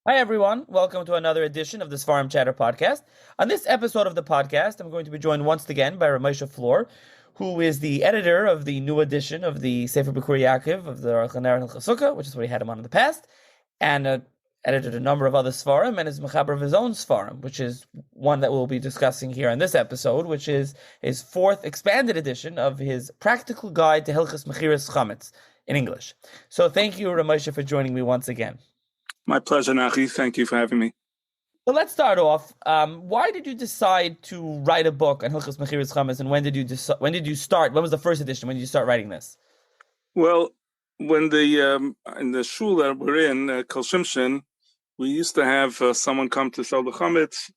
Hi, everyone. Welcome to another edition of the Sefer Chatter podcast. On this episode of the podcast, I'm going to be joined once again by Moshe Flohr, who is the editor of the new edition of the Sefer B'Kur Yaakov of the Hilchos Mechiras, which is what he had him on in the past, and edited a number of other Sfarim, and is mechaber of his own Sfarim, which is one that we'll be discussing here in this episode, which is his fourth expanded edition of his practical guide to Hilchos Mechiras Chametz in English. So thank you, Moshe, for joining me once again. My pleasure, Nachi. Thank you for having me. So let's start off. Why did you decide to write a book on Hilchos Mechiras Chametz, and when did you start? When was the first edition? When did you start writing this? Well, when in the shul that we're in, Kol Shimshon, we used to have someone come to sell the chametz,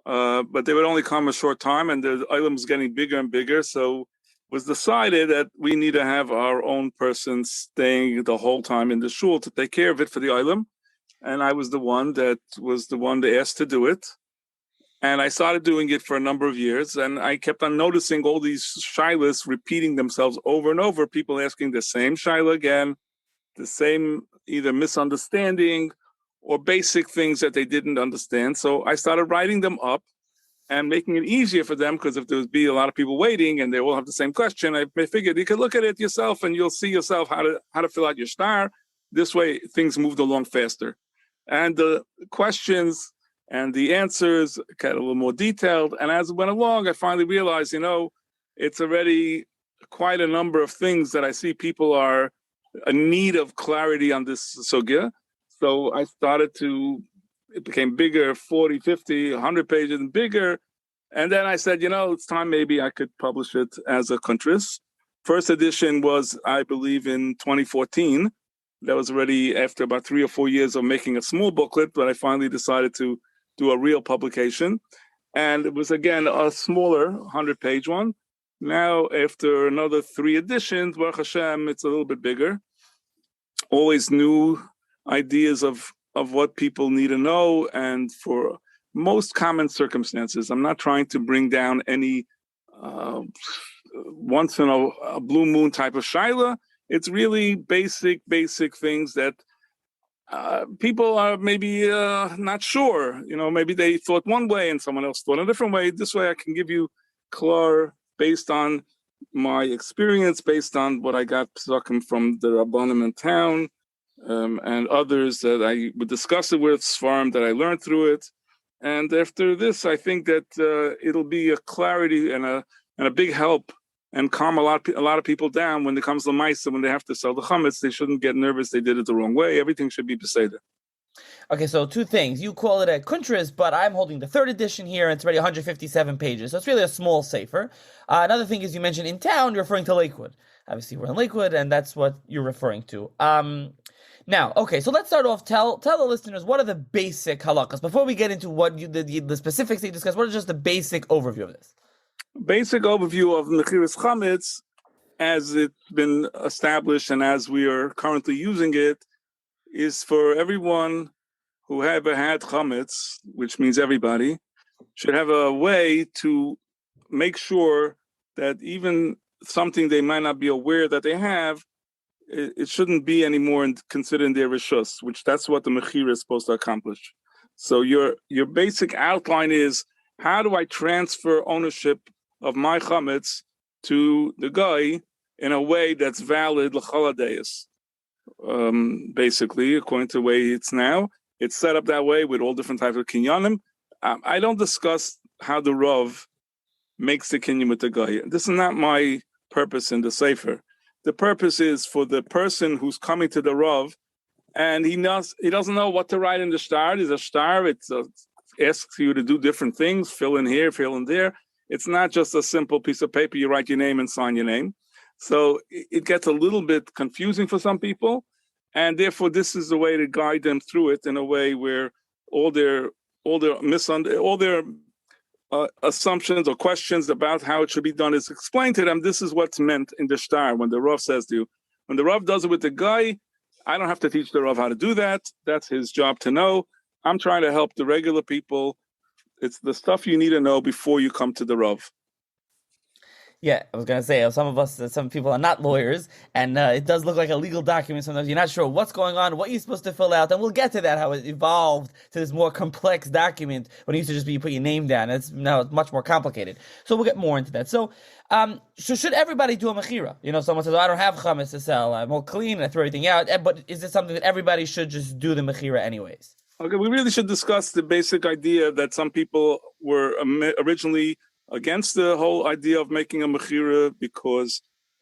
but they would only come a short time, and the item was getting bigger and bigger. So it was decided that we need to have our own person staying the whole time in the shul to take care of it for the item. And I was the one that asked to do it. And I started doing it for a number of years. And I kept on noticing all these shilas repeating themselves over and over, people asking the same shilah again, the same either misunderstanding or basic things that they didn't understand. So I started writing them up and making it easier for them, because if there would be a lot of people waiting and they all have the same question, I figured you could look at it yourself and you'll see yourself how to fill out your shtar. This way, things moved along faster. And the questions and the answers got a little more detailed. And as it went along, I finally realized, it's already quite a number of things that I see people are in need of clarity on this sugya. So I it became bigger, 40, 50, 100 pages and bigger. And then I said, it's time maybe I could publish it as a kuntris. First edition was, I believe, in 2014. That was already after about 3 or 4 years of making a small booklet, but I finally decided to do a real publication. And it was, again, a smaller 100-page one. Now, after another 3 editions, Baruch Hashem, it's a little bit bigger. Always new ideas of what people need to know, and for most common circumstances. I'm not trying to bring down any once in a blue moon type of shaila. It's really basic things that people are maybe not sure. Maybe they thought one way and someone else thought a different way. This way I can give you klar based on my experience, based on what I got psukim from the Rabbanim in town, and others that I would discuss it with, Sfarim that I learned through it. And after this, I think that it'll be a clarity and a big help, and calm a lot of people down when it comes to Maisa, when they have to sell the chametz. They shouldn't get nervous. They did it the wrong way. Everything should be beseder. Okay, so 2 things. You call it a kuntris, but I'm holding the 3rd edition here, and it's already 157 pages. So it's really a small sefer. Another thing is, you mentioned in town, you're referring to Lakewood. Obviously, we're in Lakewood, and that's what you're referring to. Now, okay, so let's start off. Tell the listeners, what are the basic halachos? Before we get into what the specifics that you discussed, what is just the basic overview of this? Basic overview of Mechiras Chametz, as it's been established and as we are currently using it, is for everyone who ever had chametz, which means everybody, should have a way to make sure that even something they might not be aware that they have, it shouldn't be anymore considered in their rishus, which that's what the mechira is supposed to accomplish. So your basic outline is, how do I transfer ownership of my chametz to the guy in a way that's valid l'chol hadayos? Basically, according to the way it's now, it's set up that way with all different types of kinyanim. I don't discuss how the Rav makes the kinyan with the guy. This is not my purpose in the Sefer. The purpose is for the person who's coming to the Rav, and he doesn't know what to write in the shtar. There's a shtar. It asks you to do different things, fill in here, fill in there. It's not just a simple piece of paper. You write your name and sign your name. So it gets a little bit confusing for some people, and therefore this is the way to guide them through it in a way where all their assumptions or questions about how it should be done is explained to them. This is what's meant in the shtar when the Rav says to you. When the Rav does it with the guy, I don't have to teach the Rav how to do that. That's his job to know. I'm trying to help the regular people. It's the stuff you need to know before you come to the Rav. Yeah, I was gonna say some of us, some people are not lawyers, and it does look like a legal document. Sometimes you're not sure what's going on, what you're supposed to fill out, and we'll get to that how it evolved to this more complex document when it used to just be you put your name down. It's much more complicated. So we'll get more into that. So should everybody do a mechira? Someone says, oh, I don't have chametz to sell. I'm all clean and I throw everything out. But is this something that everybody should just do the mechira anyways? Okay, we really should discuss the basic idea that some people were originally against the whole idea of making a mechira because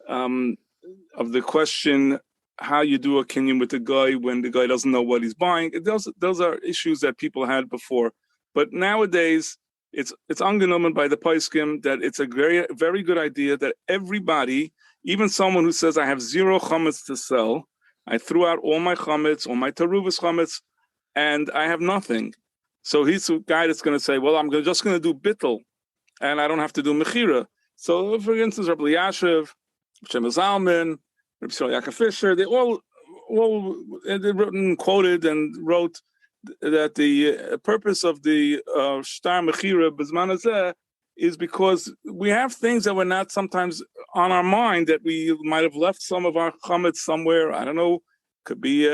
of the question how you do a kinyan with the guy when the guy doesn't know what he's buying. Those are issues that people had before, but nowadays it's angenommen by the poskim that it's a very very good idea that everybody, even someone who says I have zero chametz to sell, I threw out all my chametz, all my teruvas chametz, and I have nothing. So he's a guy that's going to say, well, I'm just going to do bittel, and I don't have to do mechira. So, for instance, Rabbi Yashiv, Shem Zalman, Rabbi Yaakov Fisher, they all quoted and wrote that the purpose of the shtar mechira b'zman hazeh is because we have things that were not sometimes on our mind, that we might have left some of our chametz somewhere. I don't know, could be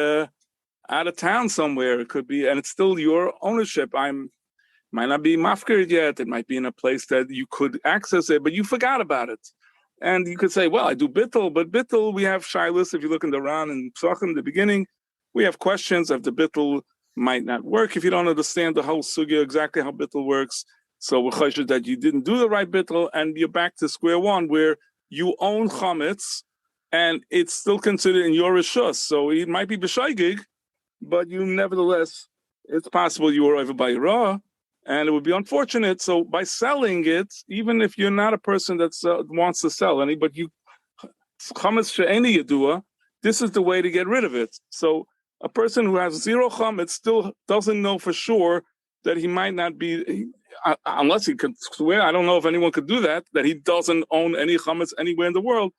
out of town somewhere. It could be, and it's still your ownership. Might not be mafkir yet. It might be in a place that you could access it, but you forgot about it. And you could say, well, I do bittel, but bittel, we have shilas. If you look in the Ran and Psachim, in the beginning, we have questions of the bittel might not work if you don't understand the whole sugya, exactly how bittel works. So we're choshed that you didn't do the right bittel, and you're back to square one where you own chametz, and it's still considered in your rishus. So it might be b'shaygig, but you nevertheless, it's possible you were over by raw, and it would be unfortunate. So by selling it, even if you're not a person that wants to sell any, but you chametz she'eni yedua, this is the way to get rid of it. So a person who has zero chametz still doesn't know for sure that he might not be, unless he could swear, I don't know if anyone could do that he doesn't own any chametz anywhere in the world.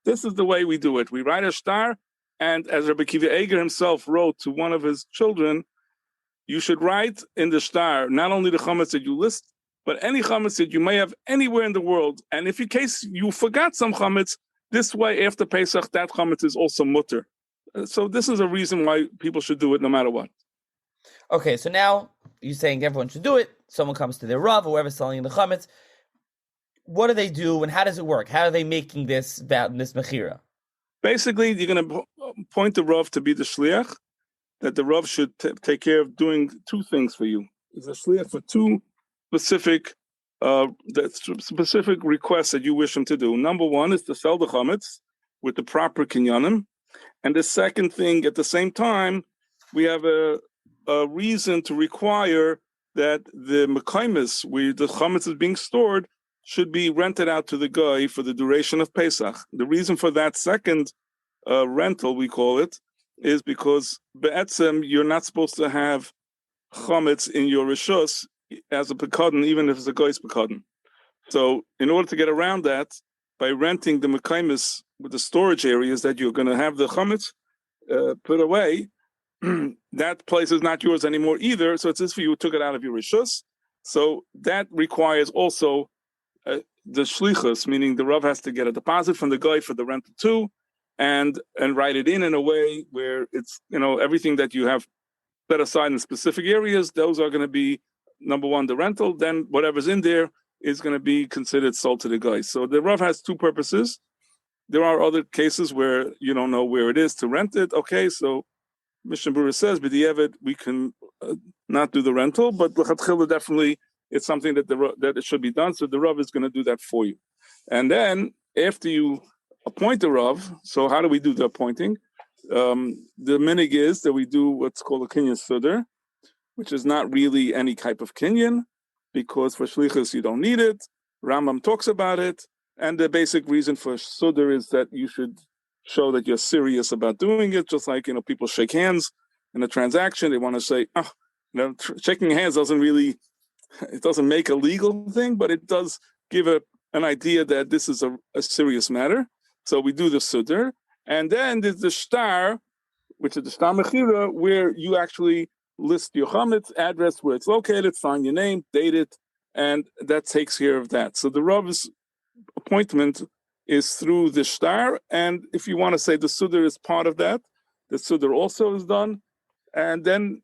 This is the way we do it. We write a shtar, and as Rabbi Kiva Eger himself wrote to one of his children, you should write in the shtar not only the chametz that you list, but any chametz that you may have anywhere in the world. And if in case you forgot some chametz, this way after Pesach, that chametz is also mutter. So this is a reason why people should do it no matter what. Okay, so now you're saying everyone should do it. Someone comes to their Rav, whoever's selling the chametz. What do they do, and how does it work? How are they making this mechira? Basically, you're going to point the Rav to be the shliach, that the Rav should take care of doing two things for you. He's a shliach for two specific requests that you wish him to do. Number one is to sell the chametz with the proper kinyanim. And the second thing, at the same time, we have a reason to require that the mekaimis, where the chametz is being stored, should be rented out to the guy for the duration of Pesach. The reason for that second rental, we call it, is because be'etzem, you're not supposed to have chametz in your rishus as a pekadon, even if it's a guy's pekadon. So in order to get around that, by renting the mekaimis with the storage areas that you're going to have the chametz put away, that place is not yours anymore either. So it's as if you took it out of your rishus. So that requires also the shlichus, meaning the Rav has to get a deposit from the guy for the rental too, and write it in a way where it's, everything that you have set aside in specific areas, those are going to be, number one, the rental, then whatever's in there is going to be considered sold to the guy. So the Rav has two purposes. There are other cases where you don't know where it is to rent it. Okay, so Mishnah Berurah says, b'di'evet, we can not do the rental, but l'chatchila definitely it's something that that it should be done. So the Rav is going to do that for you. And then after you appoint the Rav, so how do we do the appointing? The minhag is that we do what's called a kinyan sudar, which is not really any type of kinyan, because for shlichus you don't need it. Rambam talks about it, and the basic reason for sudar is that you should show that you're serious about doing it. Just like people shake hands in a transaction, they want to say, shaking hands doesn't make a legal thing, but it does give an idea that this is a serious matter. So we do the sudar, and then there's the shtar, which is the shtar mechira, where you actually list your chametz, address where it's located, find your name, date it, and that takes care of that. So the Rav is appointment is through the shtar, and if you want to say the sudar is part of that, the sudar also is done, and then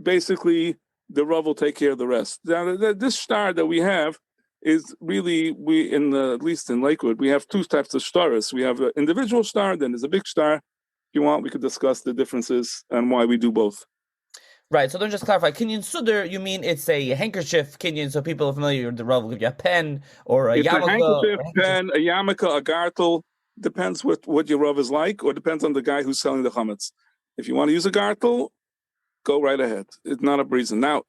basically the Rav will take care of the rest. Now, this shtar that we have is really, at least in Lakewood, we have two types of shtaris. We have an individual shtar, then there's a big shtar. If you want, we could discuss the differences and why we do both. Right, so don't just clarify. Kinyan sudar, you mean it's a handkerchief kinyan, so people are familiar with the Rav will give you a pen or a yarmulke. It's a handkerchief, pen, a yarmulke, a gartel. Depends what your Rav is like, or depends on the guy who's selling the chametz. If you want to use a gartel, go right ahead. It's not a reason. Now,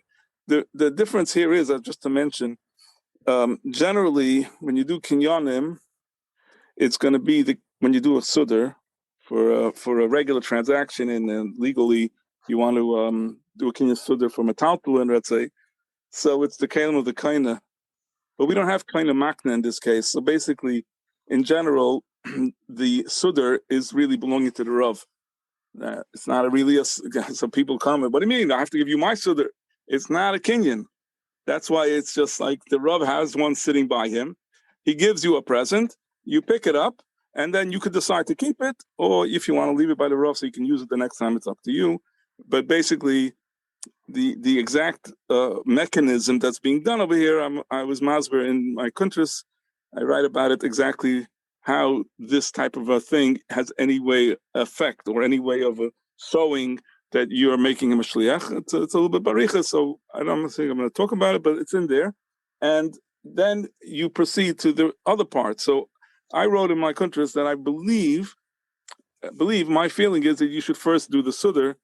the difference here is, just to mention, generally, when you do kinyanim, it's going to be when you do a sudar for a regular transaction, and legally you want to do a kinyan sudar from a talpulin, let's say. So it's the kalim of the kaina, but we don't have kaina makna in this case. So basically, in general, the sudar is really belonging to the Rav. It's not some people comment, what do you mean? I have to give you my sudar. It's not a kinyan. That's why it's just like the Rav has one sitting by him. He gives you a present, you pick it up, and then you could decide to keep it, or if you want to leave it by the Rav so you can use it the next time, it's up to you. But basically, the exact mechanism that's being done over here, I was masber in my kuntras. I write about it exactly how this type of a thing has any way effect or any way of showing that you're making him a shliach. It's a little bit baricha, so I don't think I'm going to talk about it, but it's in there. And then you proceed to the other part. So I wrote in my kuntras that I believe my feeling is that you should first do the sudar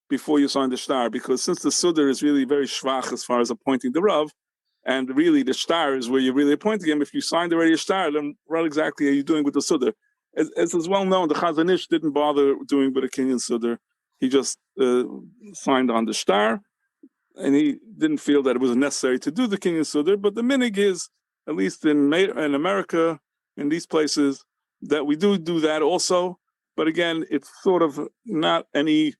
before you sign the shtar, because since the sudar is really very shvach as far as appointing the Rav, and really the shtar is where you're really appointing him, if you signed already a shtar, then what exactly are you doing with the sudar? As is well known, the Chazon Ish didn't bother doing with a kinyan sudar. He just signed on the shtar, and he didn't feel that it was necessary to do the kinyan sudar. But the minhag is, at least in America, in these places, that we do that also. But again, it's sort of not any.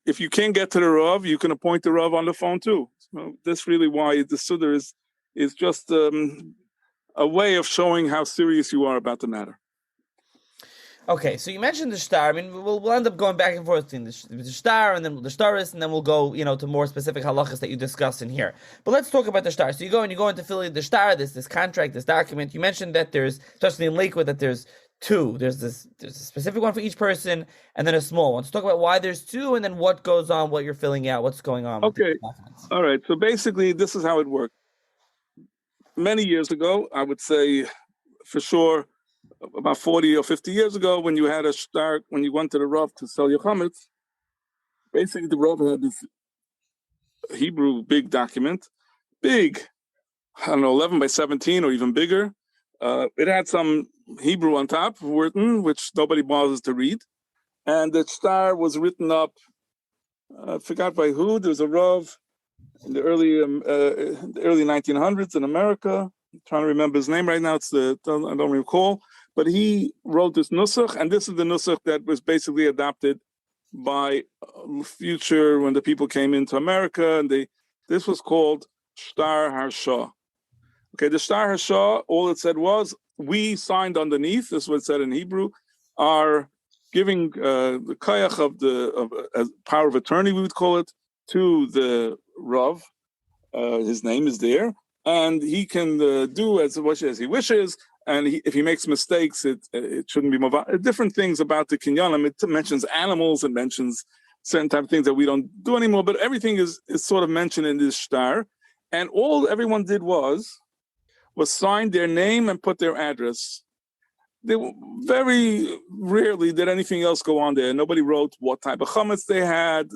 If you can't get to the Rav, you can appoint the Rav on the phone too. So that's really why the sudar is just a way of showing how serious you are about the matter. Okay, so you mentioned the shtar. I mean, we'll end up going back and forth between the shtar and then the shtaris, and then we'll go, to more specific halachos that you discuss in here. But let's talk about the shtar. So you go into affiliate the shtar, this contract, this document. You mentioned that there's, especially in Lakewood, that there's two. There's a specific one for each person, and then a small one. So talk about why there's two, and then what goes on, what you're filling out, what's going on. Okay, all right. So basically, this is how it worked. Many years ago, I would say, for sure, about 40 or 50 years ago, when you had a shtar, when you went to the Rav to sell your chametz, basically the Rav had this Hebrew big document, big, 11 by 17 or even bigger. It had some Hebrew on top written, which nobody bothers to read. And the shtar was written up, I forgot by who. There was a Rav in the early 1900s in America. I'm trying to remember his name right now. I don't recall. But he wrote this nusach, and this is the nusach that was basically adopted by future when the people came into America, and this was called shtar harsha. Okay, the shtar harsha, all it said was, we signed underneath, this is what it said in Hebrew, are giving the kayach of power of attorney, we would call it, to the Rav. His name is there, and he can do as much as he wishes. And if he makes mistakes, it shouldn't be more. Different things about the kinyan. It mentions animals, it mentions certain type of things that we don't do anymore. But everything is sort of mentioned in this shtar. And all everyone did was sign their name and put their address. They very rarely did anything else go on there. Nobody wrote what type of chametz they had.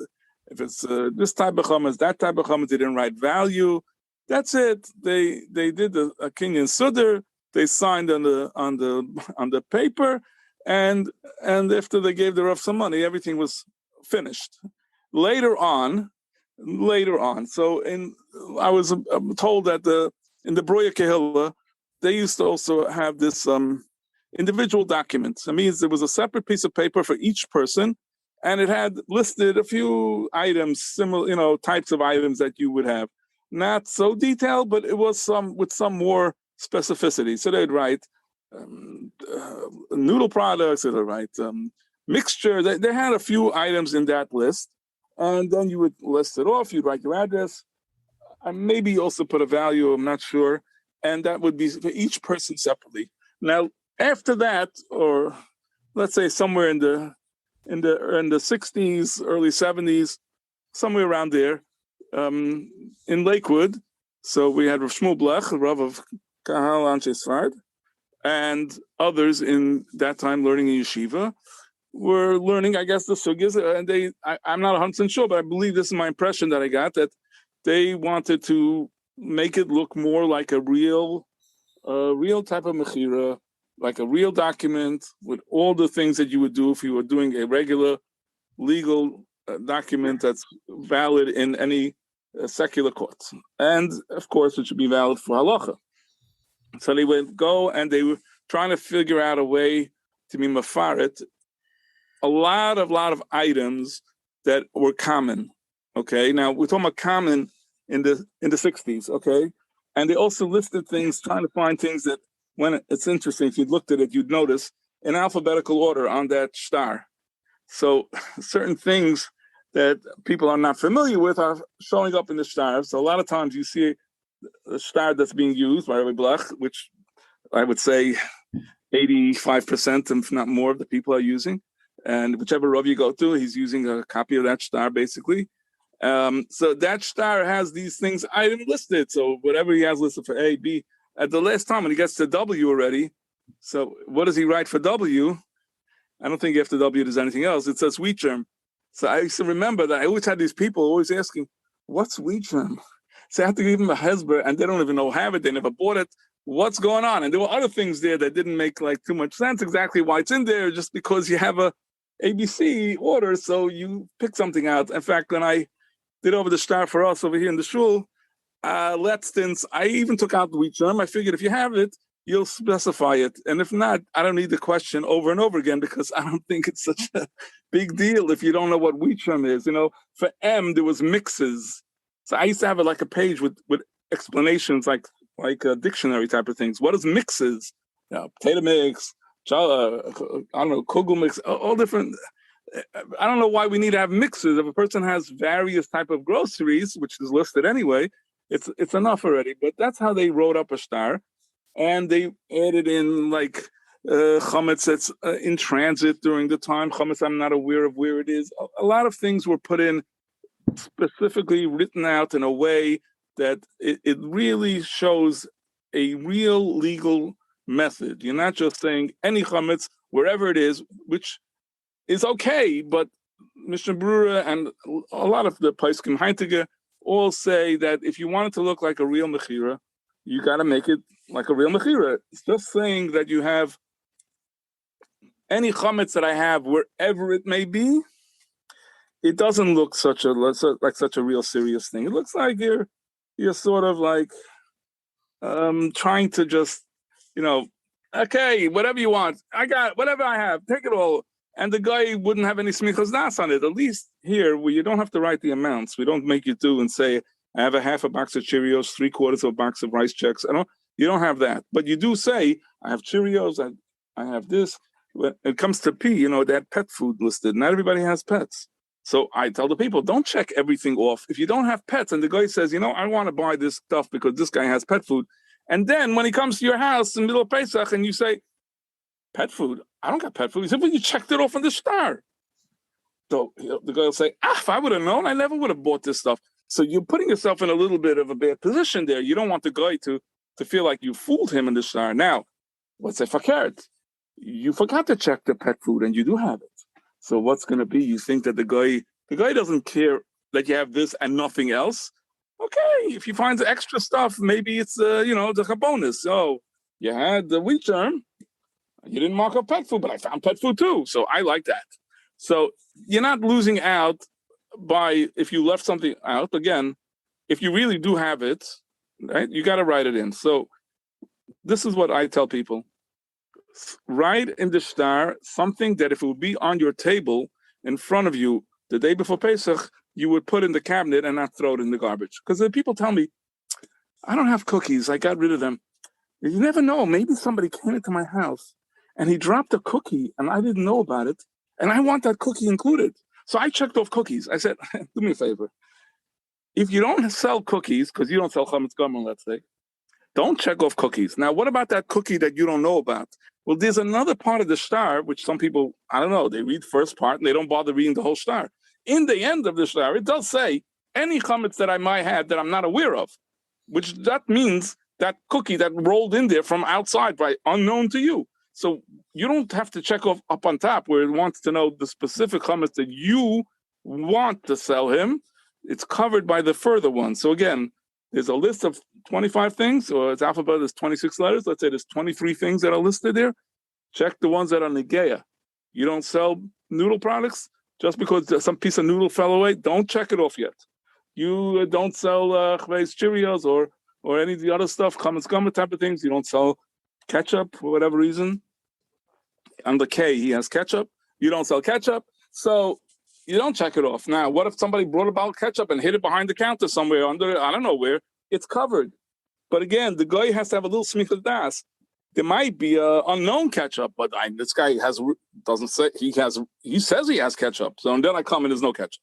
If it's this type of chametz, that type of chametz, they didn't write value. That's it. They did a kinyan sudar. They signed on the paper, and after they gave the Rav some money, everything was finished. Later on, so I was told that in the Broya Kehillah, they used to also have this individual documents. That means there was a separate piece of paper for each person, and it had listed a few items, similar, types of items that you would have. Not so detailed, but it was with some more specificity. So they'd write noodle products, they write mixture. They had a few items in that list, and then you would list it off. You'd write your address, and maybe also put a value. I'm not sure, and that would be for each person separately. Now, after that, or let's say somewhere in the 60s, early 70s, somewhere around there, in Lakewood. So we had Rav Shmuel Blech, the Rav of Kahal Anshe Sfard, and others in that time learning in yeshiva were learning, I guess, the sugyas. And I'm not 100% sure, but I believe this is my impression that I got, that they wanted to make it look more like a real type of mechira, like a real document with all the things that you would do if you were doing a regular legal document that's valid in any secular courts. And of course, it should be valid for halacha. So they would go and they were trying to figure out a way to be mafaret a lot of items that were common. Okay, now we're talking about common in the 60s. Okay, and they also listed things, trying to find things that, when it's interesting, if you looked at it, you'd notice in alphabetical order on that shtar. So certain things that people are not familiar with are showing up in the shtar. So a lot of times you see the shtar that's being used by RabbiFlohr, which I would say 85%, if not more, of the people are using. And whichever Rav you go to, he's using a copy of that shtar, basically. So that shtar has these things item listed. So whatever he has listed for A, B, at the last time when he gets to W already, so what does he write for W? I don't think after W there's anything else. It says wheat germ. So I used to remember that I always had these people always asking, what's wheat germ? So I had to give them a hezber, and they don't even know have it. They never bought it. What's going on? And there were other things there that didn't make like too much sense exactly why it's in there, just because you have a ABC order, so you pick something out. In fact, when I did over the shtar for us over here in the shul, since I even took out the wheat germ, I figured if you have it, you'll specify it. And if not, I don't need the question over and over again, because I don't think it's such a big deal if you don't know what wheat germ is. You know, for M, there was mixes. So I used to have like a page with explanations, like a dictionary type of things. What is mixes? You know, potato mix, I don't know, kugel mix, all different. I don't know why we need to have mixes. If a person has various type of groceries, which is listed anyway, it's enough already. But that's how they wrote up a shtar. And they added in like chametz that's in transit during the time. Chametz, I'm not aware of where it is. A lot of things were put in, specifically written out in a way that it really shows a real legal method. You're not just saying any chametz, wherever it is, which is okay, but Mishnah Berurah and a lot of the Paiskim Heintige all say that if you want it to look like a real mechira, you got to make it like a real mechira. It's just saying that you have any chametz that I have, wherever it may be, it doesn't look such a real serious thing. It looks like you're sort of like trying to just, okay, whatever you want, I got whatever I have, take it all. And the guy wouldn't have any smichas das on it. At least here, where you don't have to write the amounts. We don't make you do and say, I have a half a box of Cheerios, 3/4 of a box of rice checks. You don't have that. But you do say, I have Cheerios, I have this. When it comes to P, they had pet food listed. Not everybody has pets. So I tell the people, don't check everything off. If you don't have pets, and the guy says, I want to buy this stuff because this guy has pet food. And then when he comes to your house in the middle of Pesach and you say, pet food? I don't got pet food. He said, well, you checked it off on the shtar. So the guy will say, if I would have known, I never would have bought this stuff. So you're putting yourself in a little bit of a bad position there. You don't want the guy to feel like you fooled him in the shtar. Now, what's a fakert? You forgot to check the pet food and you do have it. So what's going to be? You think that the guy doesn't care that you have this and nothing else? Okay, if he finds extra stuff, maybe it's, the bonus. So you had the wheat germ. You didn't mark up pet food, but I found pet food too. So I like that. So you're not losing out by if you left something out. Again, if you really do have it, right, you got to write it in. So this is what I tell people. Write in the shtar something that if it would be on your table in front of you the day before Pesach, you would put in the cabinet and not throw it in the garbage. Because people tell me, I don't have cookies. I got rid of them. You never know. Maybe somebody came into my house and he dropped a cookie and I didn't know about it. And I want that cookie included. So I checked off cookies. I said, do me a favor. If you don't sell cookies, because you don't sell chametz gamur, let's say, don't check off cookies. Now, what about that cookie that you don't know about? Well, there's another part of the shtar, which some people, I don't know, they read first part and they don't bother reading the whole shtar. In the end of the shtar, it does say, any chametz that I might have that I'm not aware of, which that means that cookie that rolled in there from outside by unknown to you. So you don't have to check off up on top where it wants to know the specific chametz that you want to sell him. It's covered by the further one. So again, there's a list of 25 things, or its alphabet is 26 letters. Let's say there's 23 things that are listed there. Check the ones that are negeya. You don't sell noodle products just because some piece of noodle fell away. Don't check it off yet. You don't sell Cheerios or any of the other stuff, chametz gamur type of things. You don't sell ketchup for whatever reason. On the K, he has ketchup. You don't sell ketchup. So you don't check it off. Now, what if somebody brought a bottle of ketchup and hid it behind the counter somewhere under, I don't know where, it's covered. But again, the guy has to have a little smichas das. There might be a unknown ketchup, but this guy doesn't say, he says he has ketchup. So and then I come and there's no ketchup.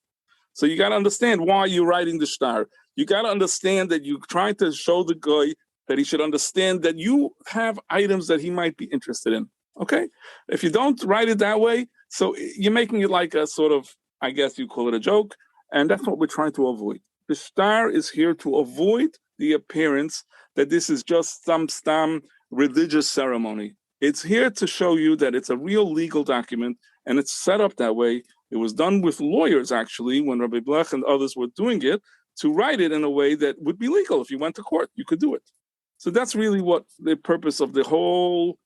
So you got to understand why you're writing the shtar. You got to understand that you're trying to show the guy that he should understand that you have items that he might be interested in. Okay? If you don't write it that way, so you're making it like a sort of, I guess you call it a joke, and that's what we're trying to avoid. The shtar is here to avoid the appearance that this is just some religious ceremony. It's here to show you that it's a real legal document, and it's set up that way. It was done with lawyers, actually, when RabbiFlohr and others were doing it, to write it in a way that would be legal. If you went to court, you could do it. So that's really what the purpose of the whole,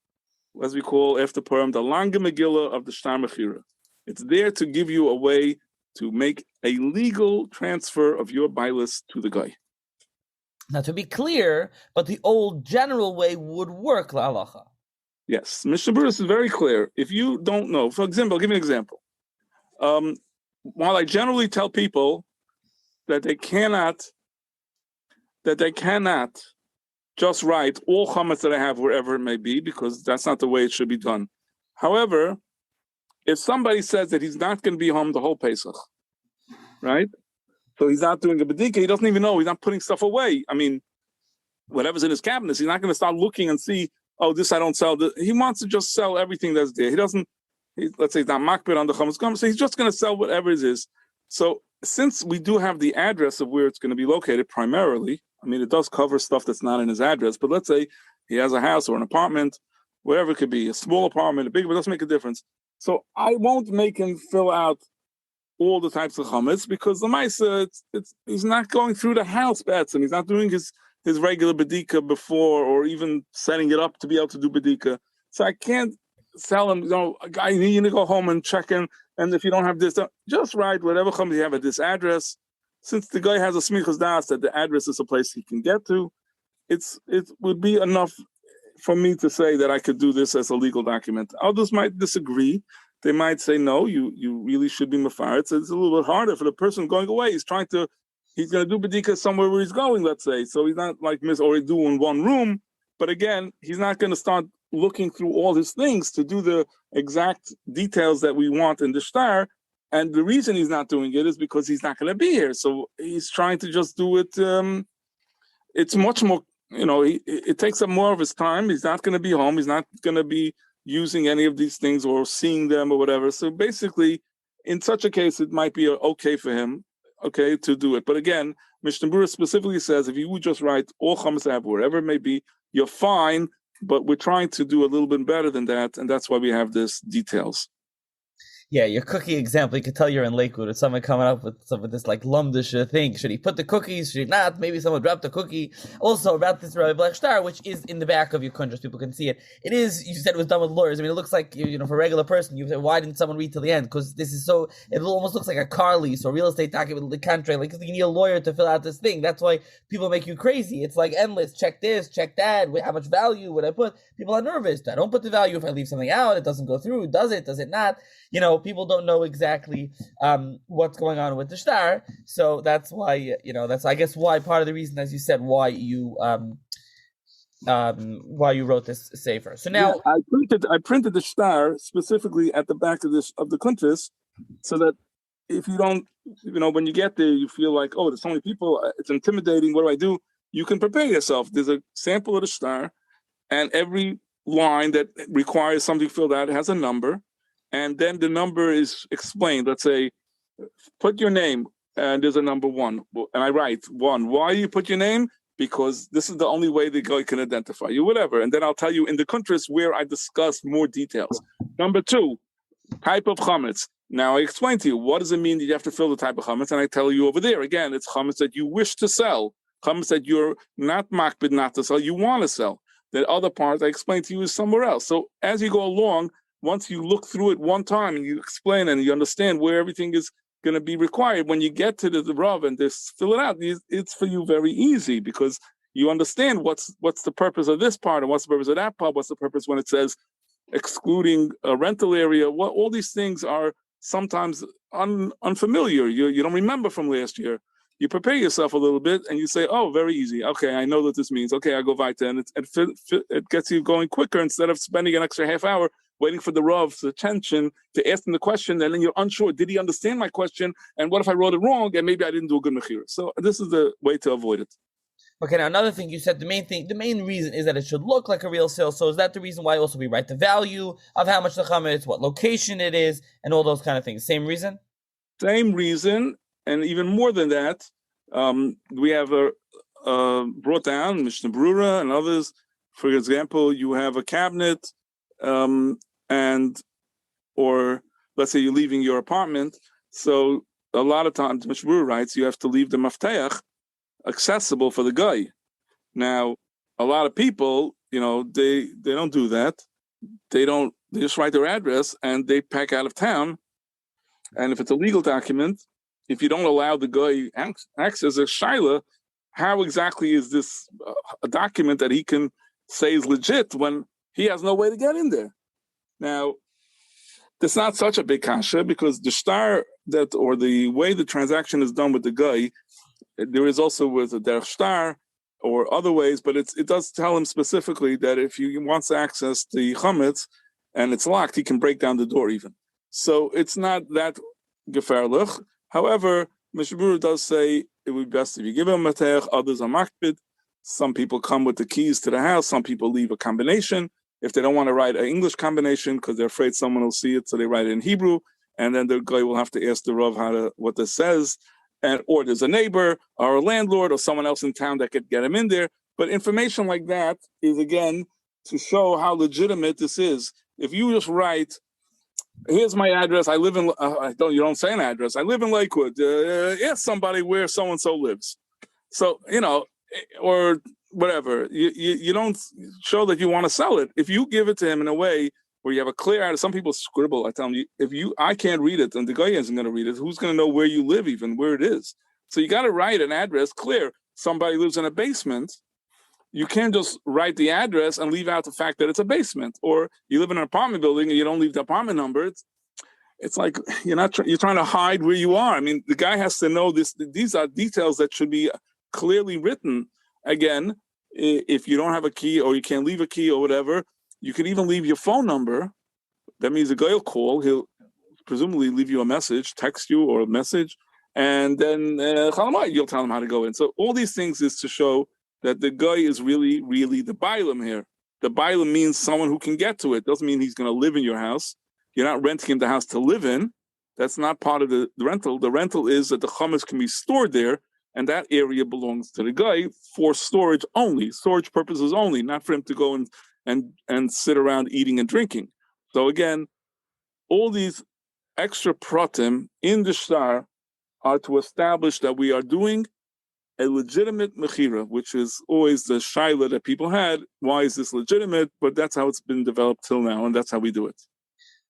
as we call after Purim, the lange Megillah of the shtar mechira. It's there to give you a way to make a legal transfer of your beilis to the guy. Now, to be clear, but the old general way would work, la halacha. Yes, Mishnah Berurah is very clear. If you don't know, for example, I'll give you an example. While I generally tell people that they cannot just write all chametz that I have wherever it may be, because that's not the way it should be done. However, if somebody says that he's not going to be home the whole Pesach, right? So he's not doing a bedika, he doesn't even know, he's not putting stuff away. I mean, whatever's in his cabinets, he's not going to start looking and see, oh, this I don't sell. He wants to just sell everything that's there. Let's say he's not makbid on the chametz gamur, so he's just going to sell whatever it is. So since we do have the address of where it's going to be located primarily, I mean, it does cover stuff that's not in his address, but let's say he has a house or an apartment, wherever it could be, a small apartment, a big, but it doesn't make a difference. So I won't make him fill out all the types of chametz, because the Maisa, he's not going through the house bets, and he's not doing his regular bedika before, or even setting it up to be able to do bedika. So I can't tell him, I need you to go home and check in, and if you don't have this, just write whatever chametz you have at this address. Since the guy has a smichas das that the address is a place he can get to, it would be enough for me to say that I could do this as a legal document. Others might disagree. They might say, no, you really should be mefaret. It's a little bit harder for the person going away. He's going to do bedikas somewhere where he's going, let's say. So he's not like or do in one room. But again, he's not going to start looking through all his things to do the exact details that we want in the shtar. And the reason he's not doing it is because he's not going to be here. So he's trying to just do it. It's much more, it takes up more of his time. He's not going to be home. He's not going to be using any of these things or seeing them or whatever. So basically, in such a case, it might be okay for him, to do it. But again, Mishnah Berurah specifically says, if you would just write all chametz I have, wherever it may be, you're fine. But we're trying to do a little bit better than that, and that's why we have this details. Yeah, your cookie example, you could tell you're in Lakewood. It's someone coming up with some of this like lumdish thing. Should he put the cookies? Should he not? Maybe someone dropped the cookie. Also, about this RabbiFlohr shtar, which is in the back of your kundrash, people can see it. It is, you said it was done with lawyers. I mean, it looks like, for a regular person, you said, why didn't someone read till the end? Because this is it almost looks like a car lease or real estate document with the contract. Like, you need a lawyer to fill out this thing. That's why people make you crazy. It's like endless. Check this, check that. How much value would I put? People are nervous. I don't put the value. If I leave something out, it doesn't go through. Does it? Does it not? People don't know exactly what's going on with the shtar. So that's why, that's, I guess, why part of the reason, as you said, why you while you wrote this Sefer. So now I printed the shtar specifically at the back of the kuntres, so that if you don't, when you get there, you feel like, oh, there's so many people, it's intimidating. What do I do? You can prepare yourself. There's a sample of the shtar, and every line that requires something filled out has a number, and then the number is explained. Let's say, put your name, and there's a number 1, and I write 1. Why you put your name? Because this is the only way the guy can identify you, whatever. And then I'll tell you in the countries where I discuss more details. Number 2, type of chametz. Now I explain to you, what does it mean that you have to fill the type of chametz? And I tell you over there, again, it's chametz that you wish to sell, chametz that you're not makbid not to sell, you want to sell. The other part I explain to you is somewhere else. So as you go along, once you look through it one time and you explain and you understand where everything is going to be required, when you get to the Rav and just fill it out, it's for you very easy, because you understand what's the purpose of this part and what's the purpose of that part, what's the purpose when it says excluding a rental area. What all these things are sometimes unfamiliar. You don't remember from last year. You prepare yourself a little bit and you say, oh, very easy. Okay, I know what this means. Okay, I go weiter, and it gets you going quicker instead of spending an extra half hour waiting for the Rav's attention to ask him the question, and then you're unsure, did he understand my question? And what if I wrote it wrong and maybe I didn't do a good mechira? So this is the way to avoid it. Okay, now another thing you said, the main reason is that it should look like a real sale. So is that the reason why also we write the value of how much the chametz, what location it is, and all those kind of things? Same reason? Same reason, and even more than that, we have brought down Mishnah Brura and others. For example, you have a cabinet, or let's say you're leaving your apartment. So a lot of times, Mishnah Brura writes, you have to leave the mafteach accessible for the guy. Now, a lot of people, they don't do that. They just write their address and they pack out of town. And if it's a legal document, if you don't allow the guy access a shaila, how exactly is this a document that he can say is legit when he has no way to get in there? Now, that's not such a big kasha, because the shtar or the way the transaction is done with the guy, there is also with a derech shtar or other ways, but it does tell him specifically that if he wants to access the chametz and it's locked, he can break down the door even. So it's not that gefährlich. However, Mishnah Brura does say it would be best if you give him a matech, others are makbid. Some people come with the keys to the house, some people leave a combination. If they don't want to write an English combination because they're afraid someone will see it, so they write it in Hebrew, and then the guy will have to ask the Rav what this says. Or there's a neighbor or a landlord or someone else in town that could get him in there. But information like that is, again, to show how legitimate this is. If you just write, here's my address, I live in, you don't say an address, I live in Lakewood, ask somebody where so-and-so lives. So, or whatever, you don't show that you want to sell it. If you give it to him in a way where you have a clear address, some people scribble, I tell them, I can't read it and the guy isn't going to read it, who's going to know where you live, even where it is? So you got to write an address clear. Somebody lives in a basement, you can't just write the address and leave out the fact that it's a basement. Or you live in an apartment building and you don't leave the apartment number. It's like you're trying to hide where you are. I mean, the guy has to know this. These are details that should be clearly written. Again, if you don't have a key or you can't leave a key or whatever, you can even leave your phone number. That means the guy will call. He'll presumably leave you a message, text you or a message, and then you'll tell him how to go in. So all these things is to show that the guy is really, really the bailam here. The bailam means someone who can get to it. Doesn't mean he's going to live in your house. You're not renting him the house to live in. That's not part of the rental. The rental is that the chametz can be stored there, and that area belongs to the guy for storage only, storage purposes only, not for him to go and sit around eating and drinking. So again, all these extra pratim in the shtar are to establish that we are doing a legitimate mechira, which is always the shaila that people had. Why is this legitimate? But that's how it's been developed till now, and that's how we do it.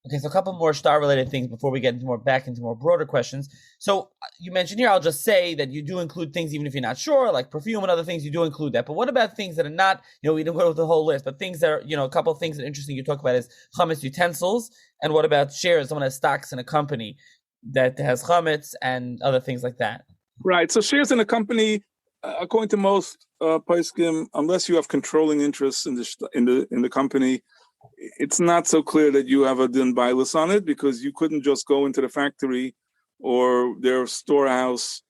Okay, so a couple more shtar-related things before we get back into more broader questions. So you mentioned here, I'll just say that you do include things even if you're not sure, like perfume and other things, you do include that. But what about things that are not, we didn't go with the whole list, but things that are, a couple of things that are interesting you talk about is chametz utensils, and what about shares? Someone has stocks in a company that has chametz and other things like that. Right, so shares in a company, according to most Paiskim, unless you have controlling interests in the company, it's not so clear that you have a din bailus on it, because you couldn't just go into the factory or their storehouse,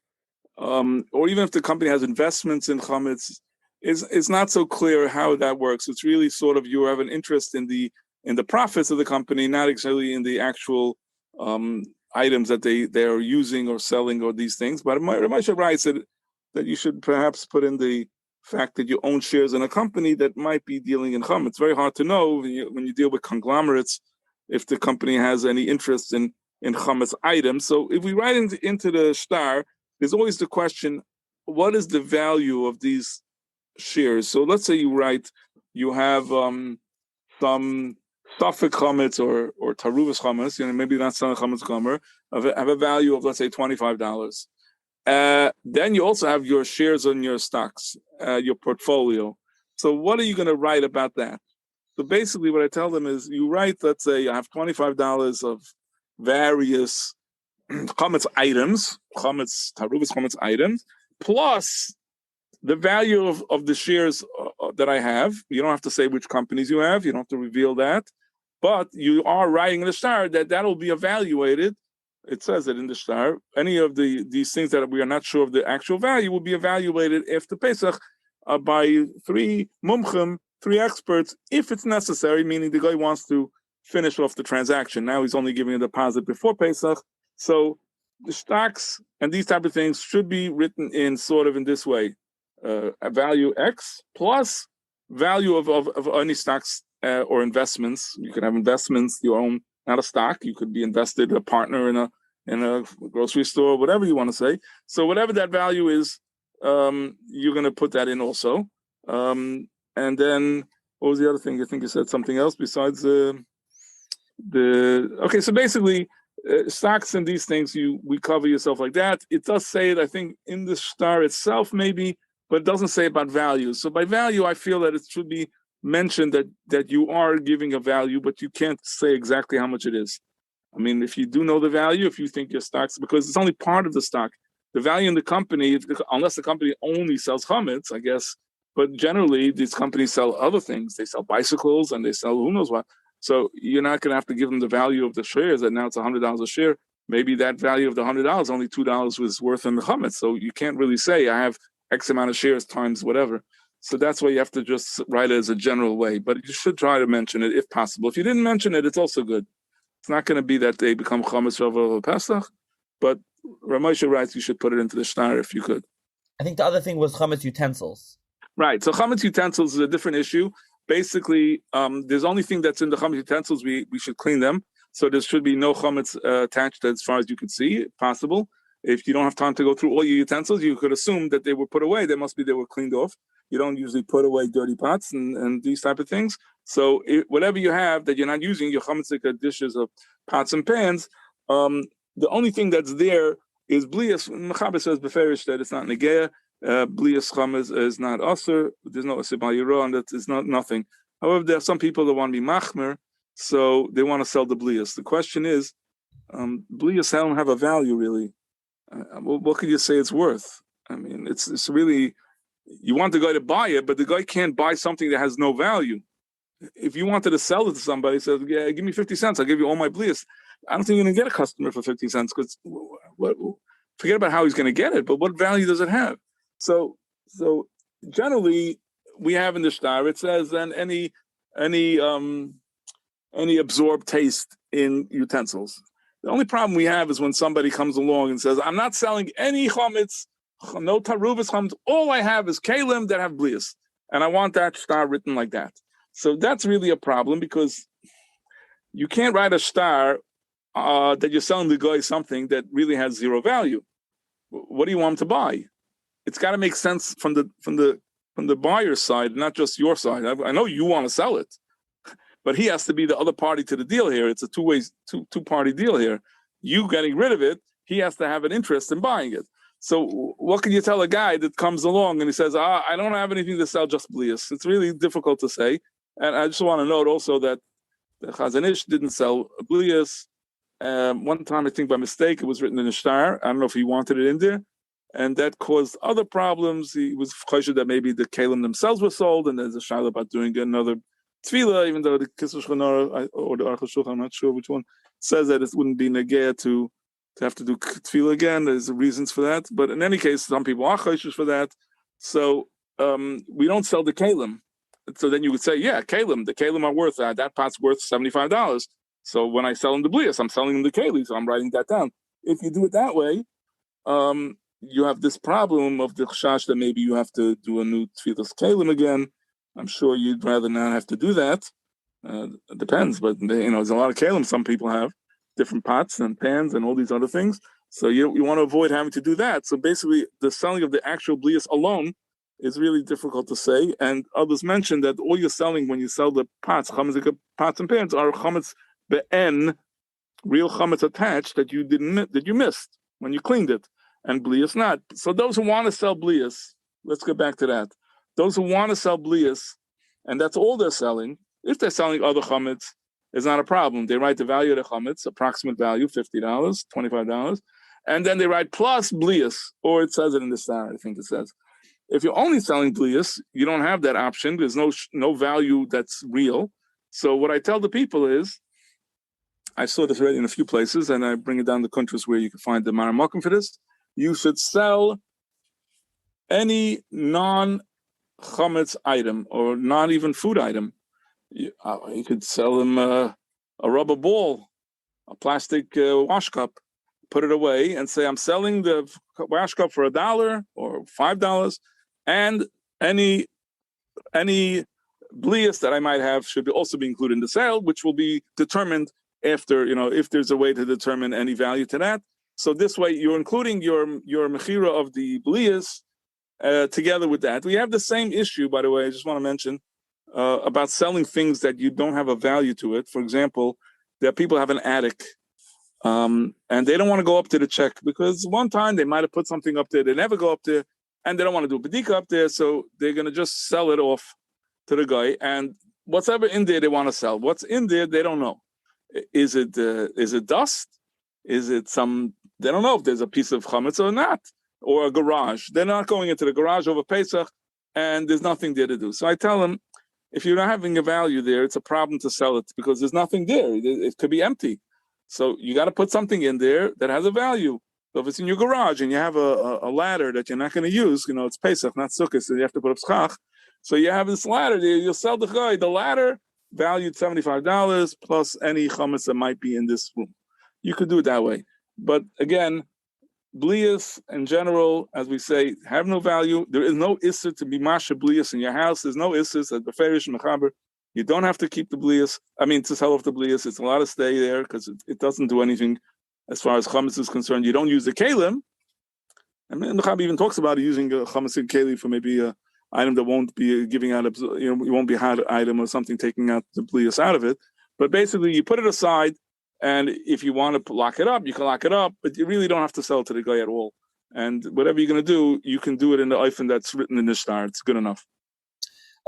or even if the company has investments in chametz, it's not so clear how that works. It's really sort of, you have an interest in the profits of the company, not exactly in the actual items that they are using or selling or these things. But Moshe writes that you should perhaps put in the fact that you own shares in a company that might be dealing in chametz. It's very hard to know when you deal with conglomerates if the company has any interest in chametz items. So if we write into the shtar, there's always the question, what is the value of these shares? So let's say you have some Safek chametz or taruvas chametz, maybe not some chametz gomer, have a value of, let's say, $25. Then you also have your shares on your stocks, your portfolio. So what are you going to write about that? So basically what I tell them is, you write, let's say I have $25 of various chametz items, taruvas chametz items, plus the value of the shares that I have. You don't have to say which companies you have. You don't have to reveal that. But you are writing in the shtar that will be evaluated. It says it in the shtar. Any of these things that we are not sure of the actual value will be evaluated after Pesach by three mumchim, three experts, if it's necessary, meaning the guy wants to finish off the transaction. Now he's only giving a deposit before Pesach. So the stocks and these type of things should be written in sort of in this way. A value X plus value of any stocks or investments. You could have investments you own, not a stock. You could be invested, a partner in a grocery store, whatever you want to say. So whatever that value is, you're going to put that in also. And then what was the other thing? I think you said something else besides okay. So basically, stocks and these things, we cover yourself like that. It does say it, I think, in the shtar itself, maybe, but it doesn't say about value. So by value, I feel that it should be mentioned that you are giving a value, but you can't say exactly how much it is. I mean, if you do know the value, if you think your stocks, because it's only part of the stock, the value in the company, unless the company only sells chametz, I guess, but generally these companies sell other things. They sell bicycles and they sell who knows what. So you're not going to have to give them the value of the shares, and now it's $100 a share. Maybe that value of the $100, only $2 was worth in the chametz. So you can't really say I have X amount of shares times whatever. So that's why you have to just write it as a general way. But you should try to mention it if possible. If you didn't mention it, it's also good. It's not going to be that they become chametz over Pesach, but Moshe writes you should put it into the shtar if you could. I think the other thing was chametz utensils. Right. So chametz utensils is a different issue. Basically, there's only thing that's in the chametz utensils, we should clean them. So there should be no chametz attached as far as you can see, if possible. If you don't have time to go through all your utensils, you could assume that they were put away. They were cleaned off. You don't usually put away dirty pots and these type of things. So whatever you have that you're not using, your chametzik dishes of pots and pans, the only thing that's there is blias. Mechaber says beferish that it's not negeya. Blias chametz is not aser. There's no aser b'yiro, and that is not nothing. However, there are some people that want to be machmer, so they want to sell the blias. The question is, blias don't have a value really. What could you say it's worth? I mean, it's really, you want the guy to buy it, but the guy can't buy something that has no value. If you wanted to sell it to somebody, says, yeah, give me 50 cents, I'll give you all my blias. I don't think you're going to get a customer for 50 cents, because forget about how he's going to get it, but what value does it have? So generally, we have in the shtar, it says, then any absorbed taste in utensils. The only problem we have is when somebody comes along and says, I'm not selling any chametz, no taruvas chametz, all I have is kalim that have blias, and I want that shtar written like that. So that's really a problem, because you can't write a shtar that you're selling the guy something that really has zero value. What do you want him to buy? It's got to make sense from the buyer's side, not just your side. I know you want to sell it, but he has to be the other party to the deal here. It's a two-party deal here. You getting rid of it, he has to have an interest in buying it. So what can you tell a guy that comes along and he says, I don't have anything to sell, just blias? It's really difficult to say. And I just want to note also that the Chazon Ish didn't sell blias. One time, I think by mistake, it was written in a shtar. I don't know if he wanted it in there. and that caused other problems. He was choshed that maybe the kalim themselves were sold, and there's a shaila about doing another tefillah, even though the Kisur Shulchan or the R Shulchan, I'm not sure which one, says that it wouldn't be negeh to have to do tefillah again. There's reasons for that, but in any case, some people are choshed for that. So we don't sell the kalim. So then you would say, yeah, kalim. The kalim are worth that pot's worth $75. So when I sell them the blias, I'm selling them the keli. So I'm writing that down. If you do it that way, you have this problem of the chash that maybe you have to do a new tefillas kalim again. I'm sure you'd rather not have to do that. It depends, but there's a lot of kalim some people have, different pots and pans and all these other things. So you want to avoid having to do that. So basically, the selling of the actual blias alone is really difficult to say. And others mentioned that all you're selling when you sell the pots, chametz pots and pans, are chametz be'en, real chametz attached that you missed when you cleaned it, and blias not. So those who want to sell blias, let's get back to that. Those who want to sell blias, and that's all they're selling. If they're selling other chametz, it's not a problem. They write the value of the chametz, approximate value, $50, $25, and then they write plus blias, or it says it in the shtar, I think it says. If you're only selling blias, you don't have that option. There's no value that's real. So what I tell the people is, I saw this already in a few places, and I bring it down to countries where you can find the maramakim for this. You should sell any non-chametz item or not even food item. You could sell them a rubber ball, a plastic wash cup, put it away, and say, I'm selling the wash cup for $1 or $5, and any blias that I might have should also be included in the sale, which will be determined after, if there's a way to determine any value to that. So this way, you're including your mechira of the blias together with that. We have the same issue, by the way, I just want to mention, about selling things that you don't have a value to it. For example, there are people who have an attic, and they don't want to go up to the check because one time they might have put something up there, they never go up there, and they don't want to do a bedika up there, so they're going to just sell it off to the guy, and whatever in there they want to sell. What's in there, they don't know. Is it dust? Is it they don't know if there's a piece of chametz or not, or a garage. They're not going into the garage over Pesach, and there's nothing there to do. So I tell them, if you're not having a value there, it's a problem to sell it because there's nothing there. It could be empty. So you got to put something in there that has a value. So if it's in your garage and you have a ladder that you're not going to use, it's Pesach, not Sukkot, so you have to put up schach. So you have this ladder there, you'll sell the guy. The ladder valued $75 plus any chametz that might be in this room. You could do it that way. But again, blias in general, as we say, have no value. There is no issur to be masha blias in your house. There's no issur at beferish mechaber. You don't have to keep the blias. To sell off the blias. It's a lot to stay there because it doesn't do anything as far as chametz is concerned. You don't use the kalim. Mechaber even talks about using a chametz and keli for maybe a item that won't be giving out. It won't be a hard item or something taking out the blias out of it. But basically, you put it aside. And if you want to lock it up, you can lock it up, but you really don't have to sell it to the guy at all. And whatever you're going to do, you can do it in the iPhone that's written in the shtar. It's good enough.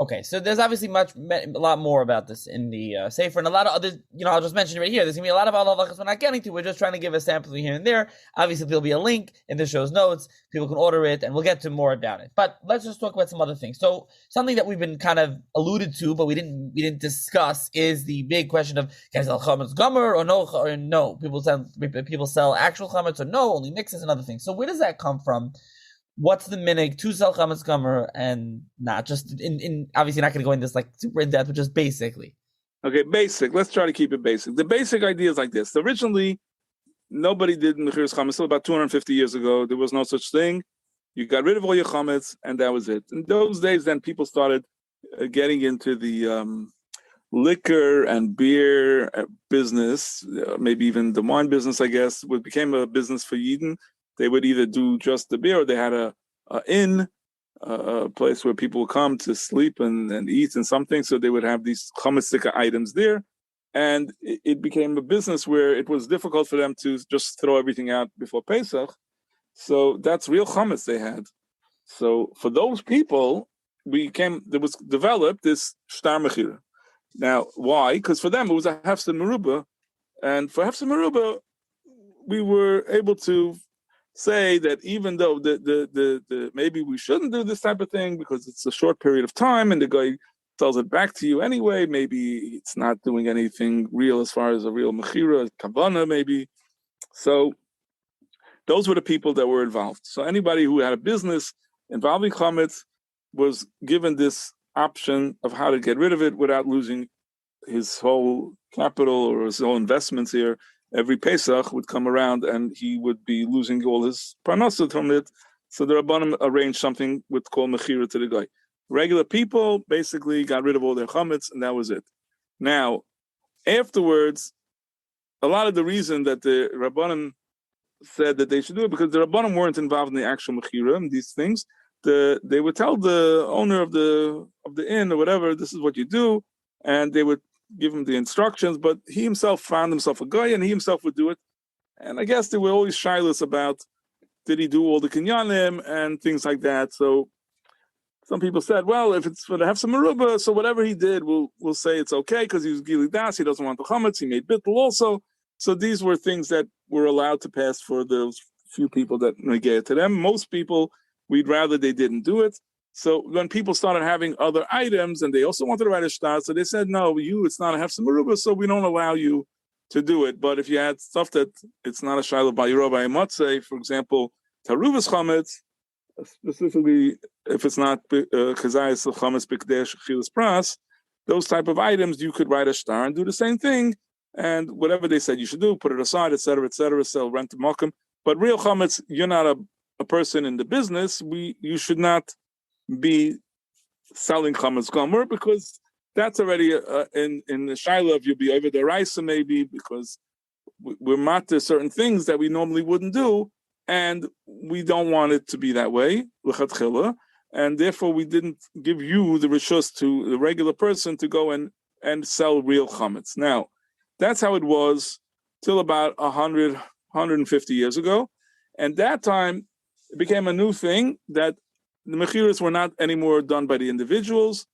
Okay, so there's obviously a lot more about this in the Sefer, and a lot of other, I'll just mention it right here. There's going to be a lot of halachos we're not getting to. We're just trying to give a sample here and there. Obviously, there'll be a link in the show's notes. People can order it, and we'll get to more about it. But let's just talk about some other things. So something that we've been kind of alluded to, but we didn't discuss, is the big question of, can I sell chametz gomer or no? People sell actual chametz or no, only mixes and other things. So where does that come from? What's the minhag to sell chametz gomer and not just in obviously not going to go into this like super in depth, but just basically. Okay, basic. Let's try to keep it basic. The basic idea is like this. Originally, nobody did mechiras chametz. Until about 250 years ago, there was no such thing. You got rid of all your chametz, and that was it. In those days, then people started getting into the liquor and beer business, maybe even the wine business, I guess, which became a business for Yidden. They would either do just the beer, or they had a inn, a place where people would come to sleep and eat and something. So they would have these chametz items there. And it became a business where it was difficult for them to just throw everything out before Pesach. So that's real chametz they had. So for those people, there was developed this shtar mechira. Now, why? Because for them, it was a hefsed meruba. And for hefsed meruba, we were able to say that even though the maybe we shouldn't do this type of thing because it's a short period of time and the guy sells it back to you anyway, maybe it's not doing anything real as far as a real mechira, kavana maybe. So those were the people that were involved. So anybody who had a business involving chametz was given this option of how to get rid of it without losing his whole capital or his whole investments here. Every Pesach would come around and he would be losing all his parnasa from it. So the Rabbanim arranged something with called mechira to the guy. Regular people basically got rid of all their chametz and that was it. Now, afterwards, a lot of the reason that the Rabbanim said that they should do it because the Rabbanim weren't involved in the actual mechira and these things. They would tell the owner of the inn or whatever, this is what you do, and they would give him the instructions, but he himself found himself a guy and he himself would do it. And I guess they were always shyless about did he do all the kinyanim and things like that. So some people said, well, if it's for to have some meruba, so whatever he did, we'll say it's okay because he was gili das, he doesn't want the chametz, he made bittul also. So these were things that were allowed to pass for those few people that negate to them. Most people, we'd rather they didn't do it. So when people started having other items and they also wanted to write a shtar, so they said, no, it's not a hefsa meruba, so we don't allow you to do it. But if you had stuff that it's not a shayla by Yerobah Matzeh, for example, taruvas chametz, specifically if it's not kazayas chametz b'kdesh chilas pras, those type of items, you could write a shtar and do the same thing. And whatever they said you should do, put it aside, etc., sell, rent to mokum. But real chametz, you're not a person in the business. You should not be selling chametz gomer because that's already in the shaila of you'll be over the raisa maybe because we're matter certain things that we normally wouldn't do, and we don't want it to be that way l'chatchila, and therefore we didn't give you the rishus to the regular person to go and sell real chametz. Now that's how it was till about 100, 150 years ago, and that time it became a new thing that the mechiras were not anymore done by the individuals.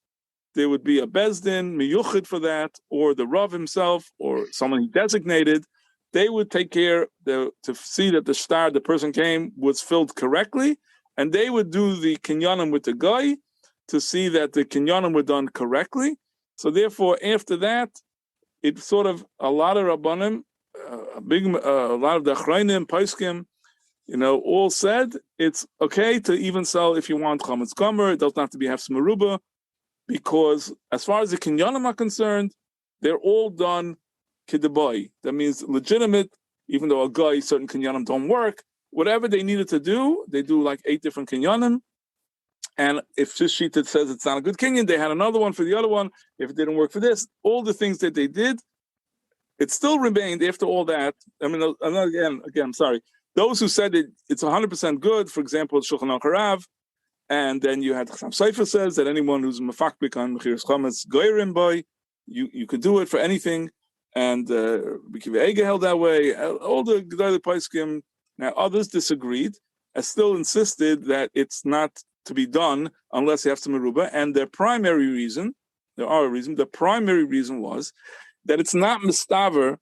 There would be a bezdin, miyuchid for that, or the Rav himself, or someone he designated. They would take care to see that the shtar, the person came, was filled correctly, and they would do the kinyanim with the guy to see that the kinyanim were done correctly. So therefore, after that, it's sort of a lot of Rabbanim, a lot of the Achrayim, Paiskim, all said it's okay to even sell if you want chametz gomer. It doesn't have to be hefsa meruba, because as far as the kinyanim are concerned, they're all done kiddubai. That means legitimate, even though a guy, certain kinyanim don't work. Whatever they needed to do, they do like 8 different kinyanim. And if this sheet that says it's not a good kinyan, they had another one for the other one. If it didn't work for this, all the things that they did, it still remained after all that. I mean, again, I'm sorry. Those who said it's 100% good, for example, Shulchan Aruch Harav, and then you had Chassam Sefer says that anyone who's mefakbik on mechiras chametz goyrim boy, you could do it for anything, and Bikiv Ega held that way. All the Gedolei Poskim. Now others disagreed, and still insisted that it's not to be done unless you have to meruba. And the primary reason was that it's not mistaver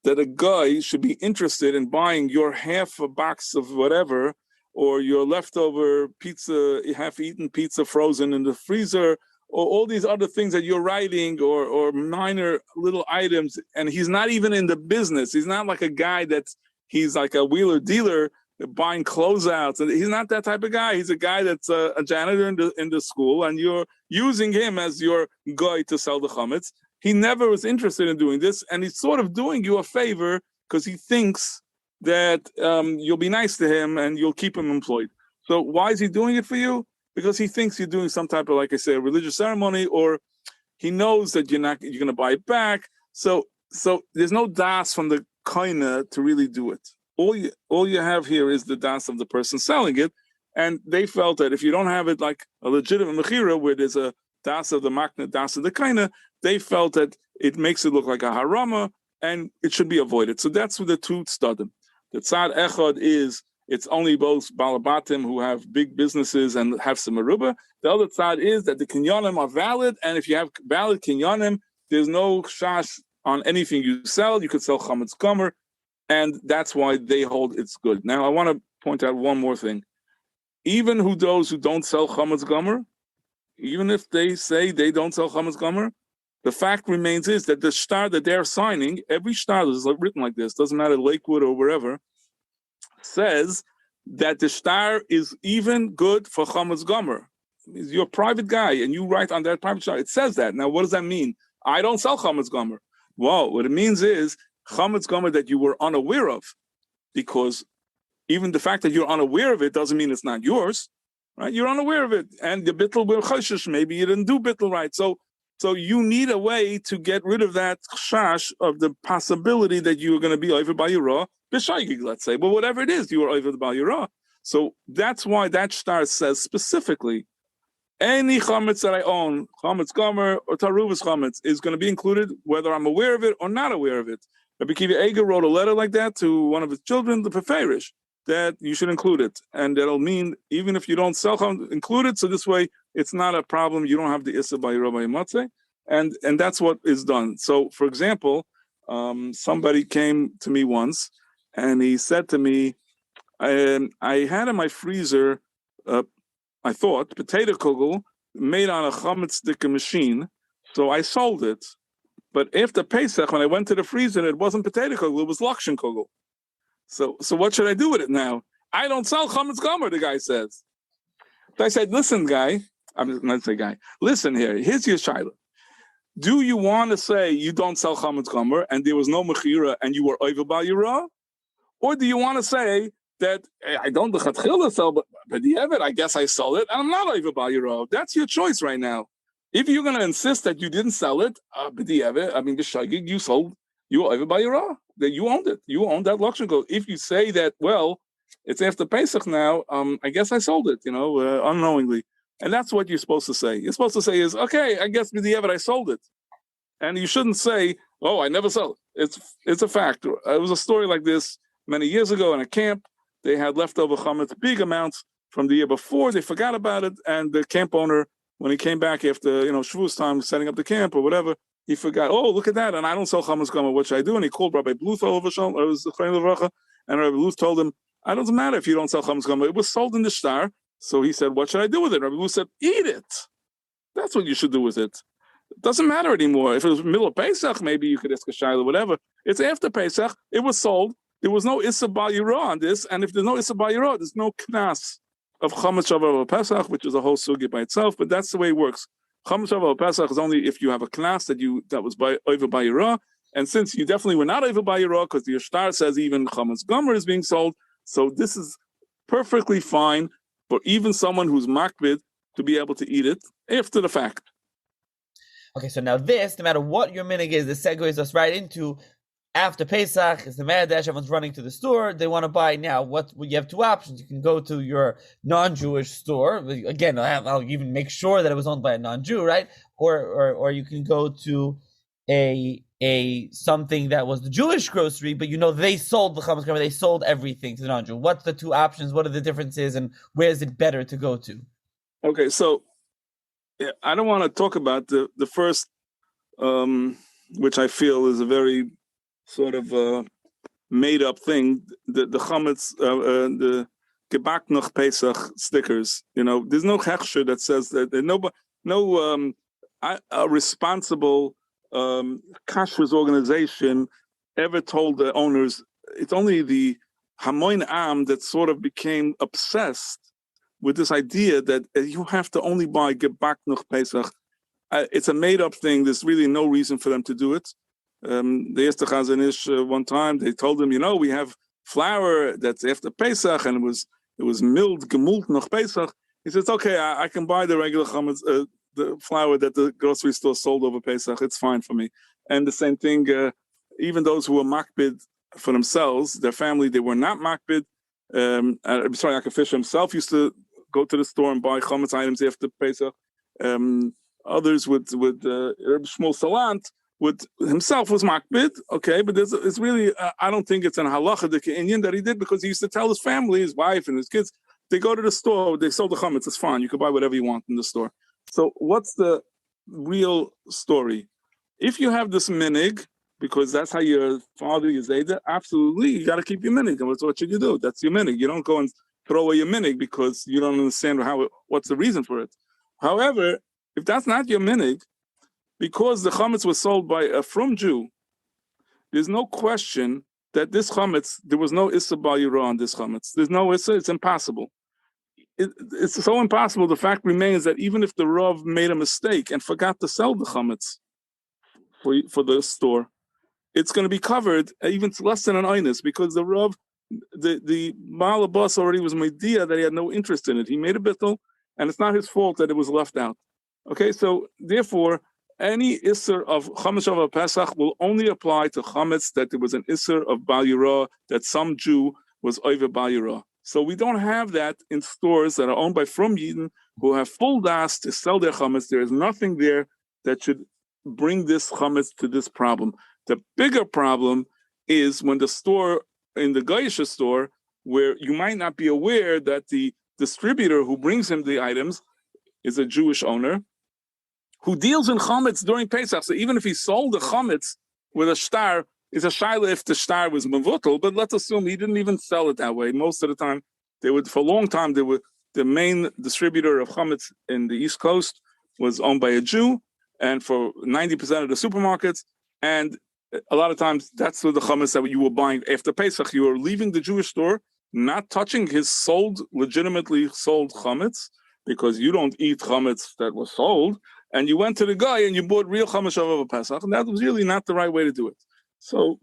that a guy should be interested in buying your half a box of whatever, or your leftover pizza, half-eaten pizza frozen in the freezer, or all these other things that you're writing, or minor little items, and he's not even in the business. He's not like a guy he's like a wheeler dealer buying closeouts, and he's not that type of guy. He's a guy that's a janitor in the school, and you're using him as your guy to sell the chametz. He never was interested in doing this, and he's sort of doing you a favor because he thinks that you'll be nice to him and you'll keep him employed. So why is he doing it for you? Because he thinks you're doing some type of, like I say, a religious ceremony, or he knows that you're going to buy it back. So there's no das from the koine to really do it. All you have here is the das of the person selling it, and they felt that if you don't have it like a legitimate mechira where there's a das of the makna, das of the koine, they felt that it makes it look like a harama, and it should be avoided. So that's what the two tzadim. The tzad echad is it's only both balabatim who have big businesses and have some meruba. The other tzad is that the kinyanim are valid, and if you have valid kinyanim, there's no shash on anything you sell. You could sell chametz gomer, and that's why they hold it's good. Now I want to point out one more thing. Even those who don't sell chametz gomer, even if they say they don't sell chametz gomer, the fact remains is that the shtar that they're signing, every shtar that is written like this, doesn't matter Lakewood or wherever, says that the shtar is even good for chametz gomer. You're a private guy and you write on that private shtar. It says that. Now, what does that mean? I don't sell chametz gomer. Well, what it means is chametz gomer that you were unaware of, because even the fact that you're unaware of it doesn't mean it's not yours, right? You're unaware of it, and the bittul will choshesh. Maybe you didn't do bittul right, so you need a way to get rid of that chash of the possibility that you are going to be over by Yirah b'shaygig, let's say. But whatever it is, you are over by Yirah. So that's why that shtar says specifically, any chametz that I own, chametz gomer or taruvas chametz, is going to be included whether I'm aware of it or not aware of it. Rabbi Kiva Eger wrote a letter like that to one of his children, the Peferish, that you should include it. And that'll mean, even if you don't sell chametz, include it, so this way it's not a problem. You don't have the issa by Rabbi Matzeh. And that's what is done. So, for example, somebody came to me once, and he said to me, I had in my freezer, I thought, potato kugel made on a chametz sticker machine, so I sold it. But after Pesach, when I went to the freezer, it wasn't potato kugel, it was lakshan kugel. So what should I do with it now? I don't sell chametz gomer, the guy says. So I said, listen, guy, I'm not say guy, listen here, here's your shayla. Do you want to say you don't sell chametz gomer and there was no mechira and you were over by Yirah? Or do you want to say that I don't sell, but I guess I sold it and I'm not over by Yirah? That's your choice right now. If you're going to insist that you didn't sell it, you sold, you were over by Yirah, that you owned it. You owned that luxury gold. If you say that, well, it's after Pesach now, I guess I sold it, unknowingly. And that's what you're supposed to say. You're supposed to say is, okay, I guess I sold it. And you shouldn't say, oh, I never sold it. It's a fact. It was a story like this many years ago in a camp. They had leftover chametz, big amounts from the year before. They forgot about it. And the camp owner, when he came back after, Shavuos time, setting up the camp or whatever, he forgot, oh, look at that. And I don't sell chametz gomer. What should I do? And he called Rabbi Bluth over Shalom. It was the Chaim Levracha. And Rabbi Bluth told him, it doesn't matter if you don't sell chametz gomer. It was sold in the shtar. So he said, what should I do with it? Rabbi Bluth said, eat it. That's what you should do with it. It doesn't matter anymore. If it was middle of Pesach, maybe you could ask a shayla, whatever. It's after Pesach. It was sold. There was no issa bal yirah on this. And if there's no issa bal yirah, there's no knas of chametz shavar Pesach, which is a whole sugi by itself. But that's the way it works. Chametz shavar Pesach is only if you have a knas that was over by yirah. And since you definitely were not over by yirah, because the shtar says even chametz gomer is being sold, so this is perfectly fine for even someone who's makbid to be able to eat it after the fact. Okay, so now this, no matter what your minhag is, this segues us right into after Pesach. It's the Madash, everyone's running to the store. They want to buy now. You have two options. You can go to your non-Jewish store. Again, I'll even make sure that it was owned by a non-Jew, right? Or you can go to a something that was the Jewish grocery, but they sold the chametz gomer, they sold everything to the non-Jew. What's the two options? What are the differences, and where is it better to go to? Okay, so I don't want to talk about the first, which I feel is a very sort of made up thing. The chametz, the gebak noch Pesach stickers. There's no hechsher that says that. No a responsible kashrus organization ever told the owners. It's only the Hamoin Am that sort of became obsessed with this idea that you have to only buy gebak noch Pesach. It's a made-up thing. There's really no reason for them to do it. They asked the Chazon Ish one time. They told him, we have flour that's after Pesach, and it was milled gemult noch Pesach. He says, okay, I can buy the regular chametz, the flour that the grocery store sold over Pesach. It's fine for me. And the same thing, even those who were makbid for themselves, their family, they were not makbid. I'm sorry, Yaakov Fisher himself used to go to the store and buy chametz items after Pesach. Others with Shmuel Salant, himself was makbid, okay, but it's really, I don't think it's an halacha the kinyan that he did, because he used to tell his family, his wife and his kids, they go to the store, they sold the chametz, it's fine, you can buy whatever you want in the store. So what's the real story? If you have this minhag because that's how your father is Zayda, absolutely, you got to keep your minhag. And what should you do? That's your minhag. You don't go and throw away your minhag because you don't understand what's the reason for it. However, if that's not your minhag, because the chametz was sold by a frum Jew, there's no question that this chametz, there was no issa b'yira on this chametz. There's no issa, it's impossible. It's so impossible. The fact remains that even if the Rav made a mistake and forgot to sell the chametz for the store, it's going to be covered even less than an einus, because the Rav, the Malabas already was media that he had no interest in it. He made a bittul, and it's not his fault that it was left out. Okay, so therefore, any isser of chametz of Pesach will only apply to chametz that there was an isser of bal yira, that some Jew was over bal yira. So we don't have that in stores that are owned by Frum Yidden who have full das to sell their chametz. There is nothing there that should bring this chametz to this problem. The bigger problem is when the store, in the Goyish store, where you might not be aware that the distributor who brings him the items is a Jewish owner who deals in chametz during Pesach. So even if he sold the chametz with a shtar, it's a shaila if the shtar was mevutel, but let's assume he didn't even sell it that way. Most of the time, for a long time, the main distributor of chametz in the East Coast was owned by a Jew, and for 90% of the supermarkets, and a lot of times that's the chametz that you were buying after Pesach. You were leaving the Jewish store, not touching his legitimately sold chametz, because you don't eat chametz that was sold, and you went to the guy and you bought real chametz of Pesach, and that was really not the right way to do it. So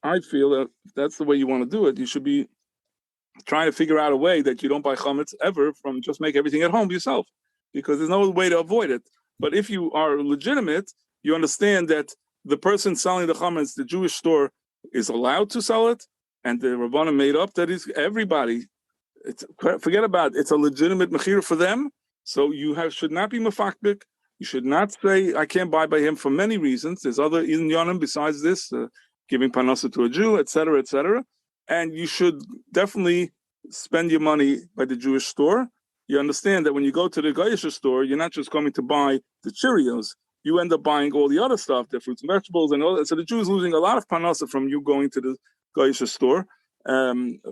I feel that if that's the way you want to do it, you should be trying to figure out a way that you don't buy chametz ever from just make everything at home yourself, because there's no way to avoid it. But if you are legitimate, you understand that the person selling the chametz, the Jewish store, is allowed to sell it, and the Rabbanan made up that is everybody. Forget about it. It's a legitimate mechira for them. So you should not be mefakbik. You should not say, I can't buy by him for many reasons. There's other inyanim besides this, giving parnasa to a Jew, etc., etc. And you should definitely spend your money by the Jewish store. You understand that when you go to the Goyish store, you're not just coming to buy the Cheerios. You end up buying all the other stuff, the fruits and vegetables, and all that. So the Jew is losing a lot of parnasa from you going to the Goyish store.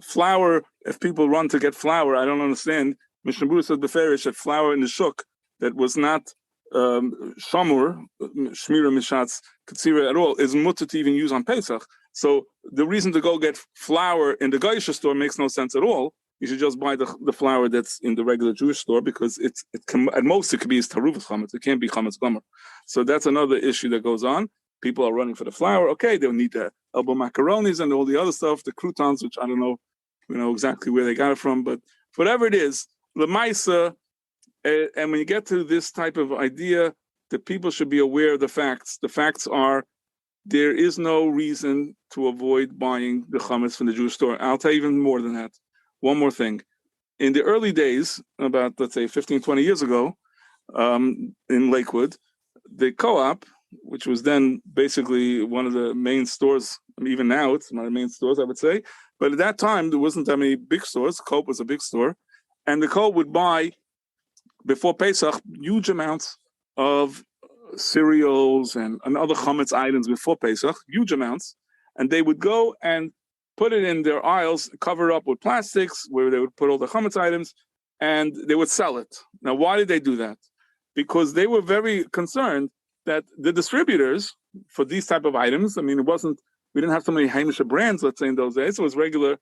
Flour, if people run to get flour, I don't understand. Mishnah Berurah said beferish that flour in the shuk that was not shamur, shmira mishatz katsira at all, is mutter to even use on Pesach. So the reason to go get flour in the Goyish store makes no sense at all. You should just buy the flour that's in the regular Jewish store, because it can, at most it could be taruvas chametz. It can't be chametz gomer. So that's another issue that goes on. People are running for the flour. Okay, they'll need the elbow macaronis and all the other stuff, the croutons, which I don't know, exactly where they got it from, but whatever it is, l'maisa. And when you get to this type of idea, the people should be aware of the facts. The facts are, there is no reason to avoid buying the chametz from the Jewish store. I'll tell you even more than that. One more thing. In the early days, about, let's say, 15, 20 years ago, in Lakewood, the co-op, which was then basically one of the main stores, even now it's one of the main stores, I would say, but at that time, there wasn't that many big stores. Coop was a big store. And the co-op would buy, before Pesach, huge amounts of cereals and other chametz items before Pesach, huge amounts, and they would go and put it in their aisles, cover it up with plastics, where they would put all the chametz items, and they would sell it. Now, why did they do that? Because they were very concerned that the distributors for these type of items, I mean, we didn't have so many Hamisha brands, let's say, in those days. It was regular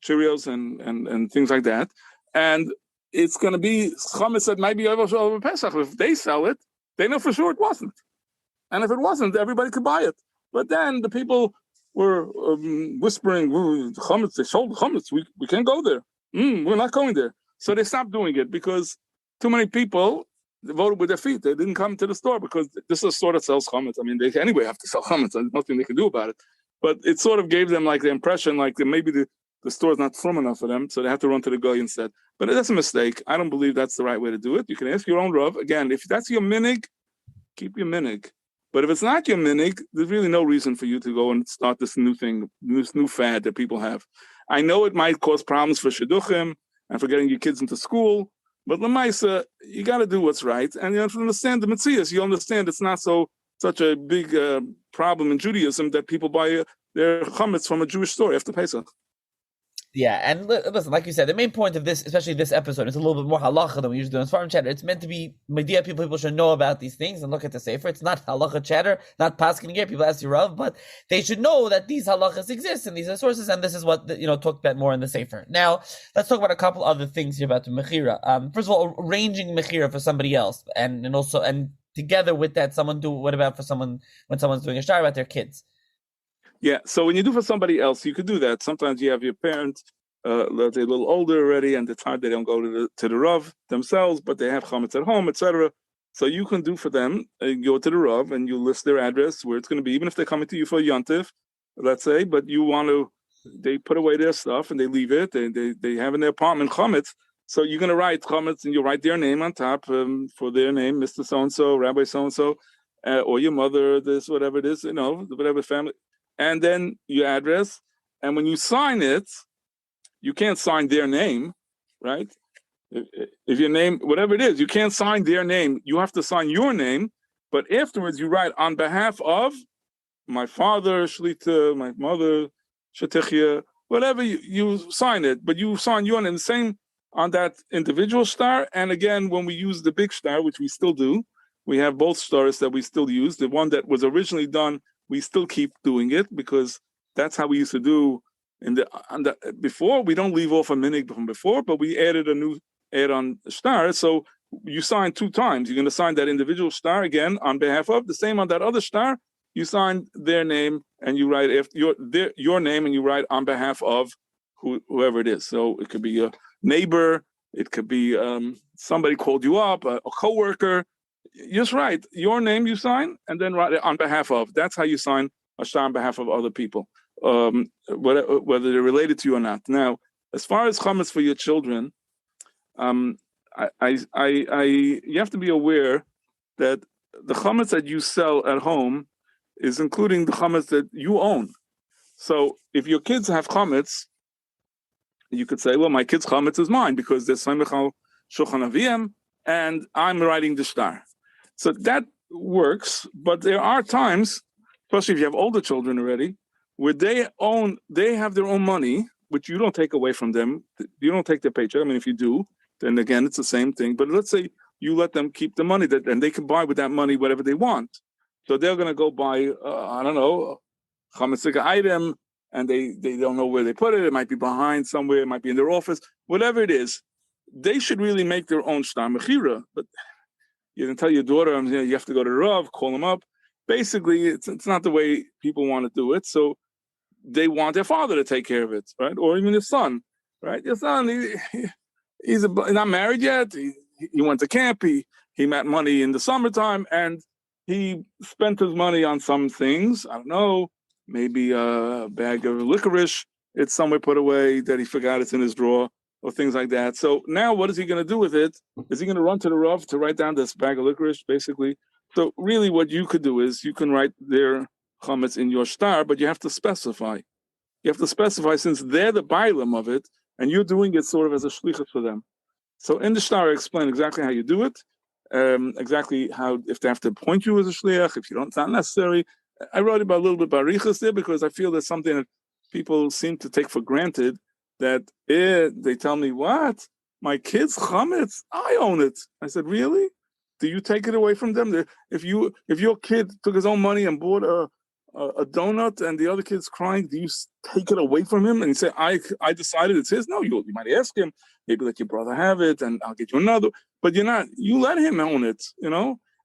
Cheerios and things like that. And it's going to be chametz that might be over Pesach. If they sell it, they know for sure it wasn't. And if it wasn't, everybody could buy it. But then the people were whispering, chametz, they sold chametz, we can't go there. We're not going there. So they stopped doing it, because too many people voted with their feet. They didn't come to the store, because this is a store that sells chametz. I mean, they anyway have to sell chametz. There's nothing they can do about it. But it sort of gave them like the impression like that maybe the store is not firm enough for them, so they have to run to the guy instead. But that's a mistake. I don't believe that's the right way to do it. You can ask your own Rav. Again, if that's your minhag, keep your minhag. But if it's not your minhag, there's really no reason for you to go and start this new thing, this new fad that people have. I know it might cause problems for shidduchim and for getting your kids into school, but l'maisa, you got to do what's right. And you have to understand the metzias. You understand it's not such a big problem in Judaism that people buy their chametz from a Jewish store after Pesach. Yeah, and listen, like you said, the main point of this, especially this episode, is a little bit more halacha than we usually do in Farm Chatter. It's meant to be idea people should know about these things and look at the Sefer. It's not halacha chatter, not paskin here. People ask you Rav, but they should know that these halachas exist and these are sources, and this is what talked about more in the Sefer. Now, let's talk about a couple other things here about the mechira. First of all, arranging mechira for somebody else, and also together with that, what about for someone when someone's doing a shtar about their kids? Yeah, so when you do for somebody else, you could do that. Sometimes you have your parents, let's say a little older already, and it's hard they don't go to the Rav themselves, but they have chametz at home, etc. So you can do for them, go to the Rav, and you list their address, where it's going to be, even if they're coming to you for Yontif, let's say, but they put away their stuff, and they leave it, they have in their apartment chametz, so you're going to write chametz, and you write their name on top for their name, Mr. So-and-so, Rabbi so-and-so, or your mother, this, whatever it is, whatever family, and then your address, and when you sign it, you can't sign their name, right? If your name, whatever it is, you can't sign their name. You have to sign your name, but afterwards you write on behalf of my father, Shlita, my mother, Shetichya, whatever, you sign it, but you sign your name, the same on that individual shtar. And again, when we use the big shtar, which we still do, we have both shtars that we still use. The one that was originally done, we still keep doing it because that's how we used to do before. We don't leave off a minhag from before, but we added a new add-on shtar. So you sign 2 times. You're going to sign that individual shtar again on behalf of, the same on that other shtar. You sign their name and you write your name and you write on behalf of whoever it is. So it could be a neighbor, it could be somebody called you up, a coworker. Just write your name, you sign, and then write it on behalf of. That's how you sign a shtar on behalf of other people, whether they're related to you or not. Now, as far as chametz for your children, you have to be aware that the chametz that you sell at home is including the chametz that you own. So if your kids have chametz, you could say, well, my kid's chametz is mine because there's samech al shulchan aviyim, and I'm writing the shtar. So that works, but there are times, especially if you have older children already, where they have their own money, which you don't take away from them. You don't take their paycheck. I mean, if you do, then again, it's the same thing. But let's say you let them keep the money, and they can buy with that money whatever they want. So they're going to go buy, I don't know, a chametzik item, and they don't know where they put it. It might be behind somewhere. It might be in their office. Whatever it is, they should really make their own shtar mechira. But you can tell your daughter, you have to go to Rav, call them up. Basically, it's not the way people want to do it. So they want their father to take care of it, right? Or even his son, right? Your son, he's not married yet. He went to camp. He met money in the summertime, and he spent his money on some things. I don't know, maybe a bag of licorice. It's somewhere put away that he forgot it's in his drawer, or things like that. So now what is he going to do with it? Is he going to run to the Rav to write down this bag of licorice, basically? So really what you could do is you can write their chametz in your shtar, but you have to specify. You have to specify since they're the bailam of it, and you're doing it sort of as a shlichus for them. So in the shtar, I explain exactly how you do it, exactly how, if they have to appoint you as a shliach, if you don't, it's not necessary. I wrote about a little bit barichas there because I feel that's something that people seem to take for granted, that they tell me, what? My kid's chametz, I own it. I said, really? Do you take it away from them? If your kid took his own money and bought a donut and the other kid's crying, do you take it away from him and say, I decided it's his? No, you might ask him, maybe let your brother have it and I'll get you another. But you let him own it,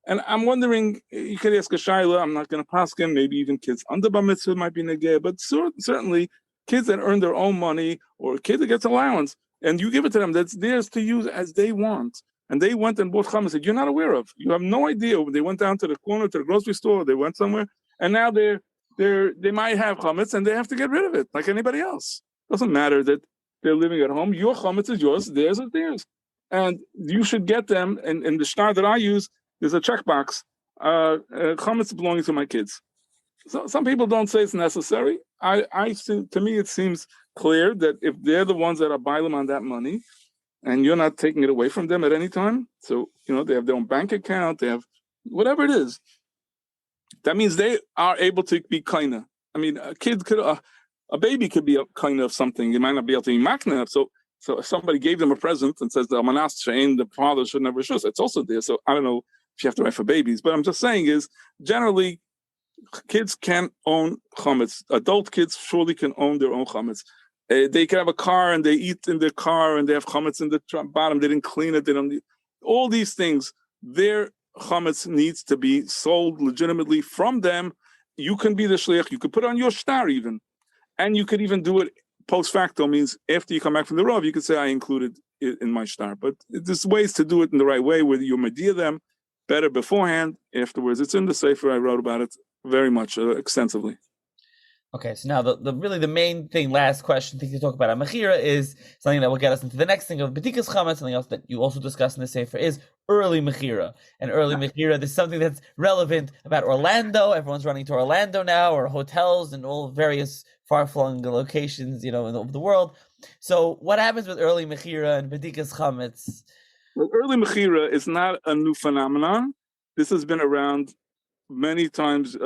And I'm wondering, you could ask a shayla, I'm not going to pass him, maybe even kids under bar mitzvah might be negeh, but certainly kids that earn their own money or a kid that gets allowance, and you give it to them, that's theirs to use as they want. And they went and bought chametz that you're not aware of. You have no idea. They went down to the corner, to the grocery store, they went somewhere, and now they might have chametz and they have to get rid of it like anybody else. Doesn't matter that they're living at home. Your chametz is yours, theirs is theirs. And you should get them, and in the shtar that I use, there's a checkbox, chametz belonging to my kids. So some people don't say it's necessary. To me, it seems clear that if they're the ones that are bailing on that money, and you're not taking it away from them at any time, so they have their own bank account, they have whatever it is. that means they are able to be kinyan. I mean, a baby could be a kinyan of something. It might not be able to be makna. So if somebody gave them a present and says the manas shein, the father should never shoot, it's also there. So I don't know if you have to write for babies, but I'm just saying is generally kids can own chametz. Adult kids surely can own their own chametz. They can have a car and they eat in their car and they have chametz in the bottom. They didn't clean it. They don't. All these things, their chametz needs to be sold legitimately from them. You can be the shliach. You could put on your shtar even, and you could even do it post facto. Means after you come back from the Rav, you could say I included it in my shtar. But there's ways to do it in the right way, where you media them better beforehand. Afterwards, it's in the Sefer. I wrote about it very much extensively. Okay, so now the main thing, last question, thing to talk about on mechira is something that will get us into the next thing of bedikas chametz. Something else that you also discuss in the Sefer is early mechira. And early mechira, there's something that's relevant about Orlando. Everyone's running to Orlando now, or hotels and all various far-flung locations, in the world. So what happens with early mechira and bedikas chametz? Well, early mechira is not a new phenomenon. This has been around many times.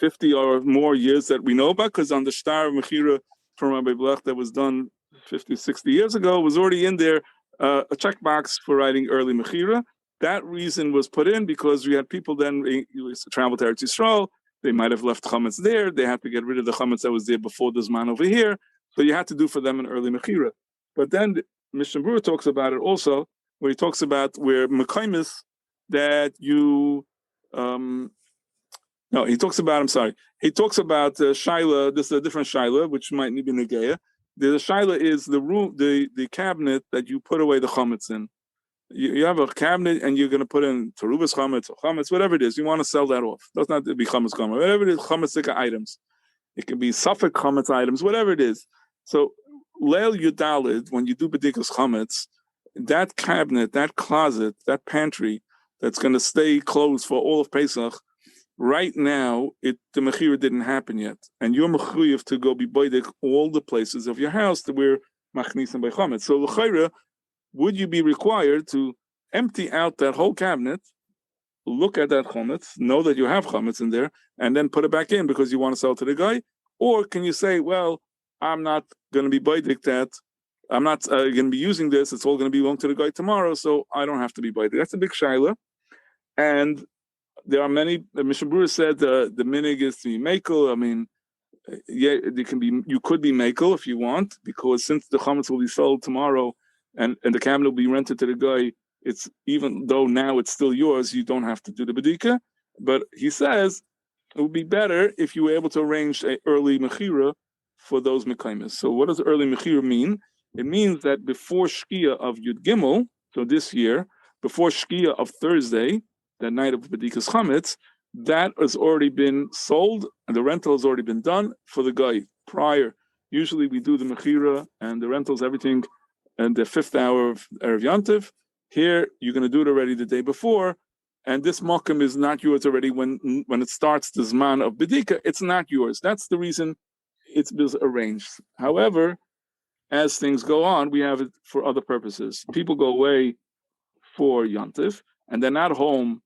50 or more years that we know about, because on the shtar of mechira from RabbiFlohr that was done 50, 60 years ago was already in there a checkbox for writing early mechira. That reason was put in because we had people then used to travel to Eretz Yisrael. They might have left chametz there. They had to get rid of the chametz that was there before this man over here. So you had to do for them an early mechira. But then Mishnah Berurah talks about it also, where he talks about where mekaymis that you no, he talks about, he talks about Shaila. This is a different Shaila, which might be Negeya. The Shaila is the room, the cabinet that you put away the chametz in. You have a cabinet and you're going to put in terubas chametz or chametz, whatever it is. You want to sell that off. It doesn't have to be chametz chametz. Whatever it is, chametz items. It can be suffix chametz items, whatever it is. So, Leil Yudalid, when you do bedikas chametz, that cabinet, that closet, that pantry that's going to stay closed for all of Pesach, right now, the mechira didn't happen yet, and you're mechuyev to go be bedikas all the places of your house that were machnisim by chametz. So l'chayra, would you be required to empty out that whole cabinet, look at that chametz, know that you have chametz in there, and then put it back in because you want to sell to the guy? Or can you say, well, I'm not going to be bedikas that, I'm not going to be using this, it's all going to be belong to the guy tomorrow, so I don't have to be bedikas. That's a big shaila. And there are many. Mishnah Berurah said the minhag is to be mekel. I mean, yeah, you could be mekel if you want, because since the chametz will be sold tomorrow, and the cabinet will be rented to the guy, it's even though now it's still yours, you don't have to do the bedika. But he says it would be better if you were able to arrange an early mechira for those mekaymes. So what does early mechira mean? It means that before Shkia of Yud Gimel, so this year, before Shkia of Thursday, that night of bedikas chametz, that has already been sold and the rental has already been done for the guy prior. Usually we do the mechira and the rentals, everything, and the 5th hour of Erev Yantiv. Here you're going to do it already the day before, and this makom is not yours already when it starts the zman of bedika. It's not yours. That's the reason it's arranged. However, as things go on, we have it for other purposes. People go away for Yantiv, and they're not home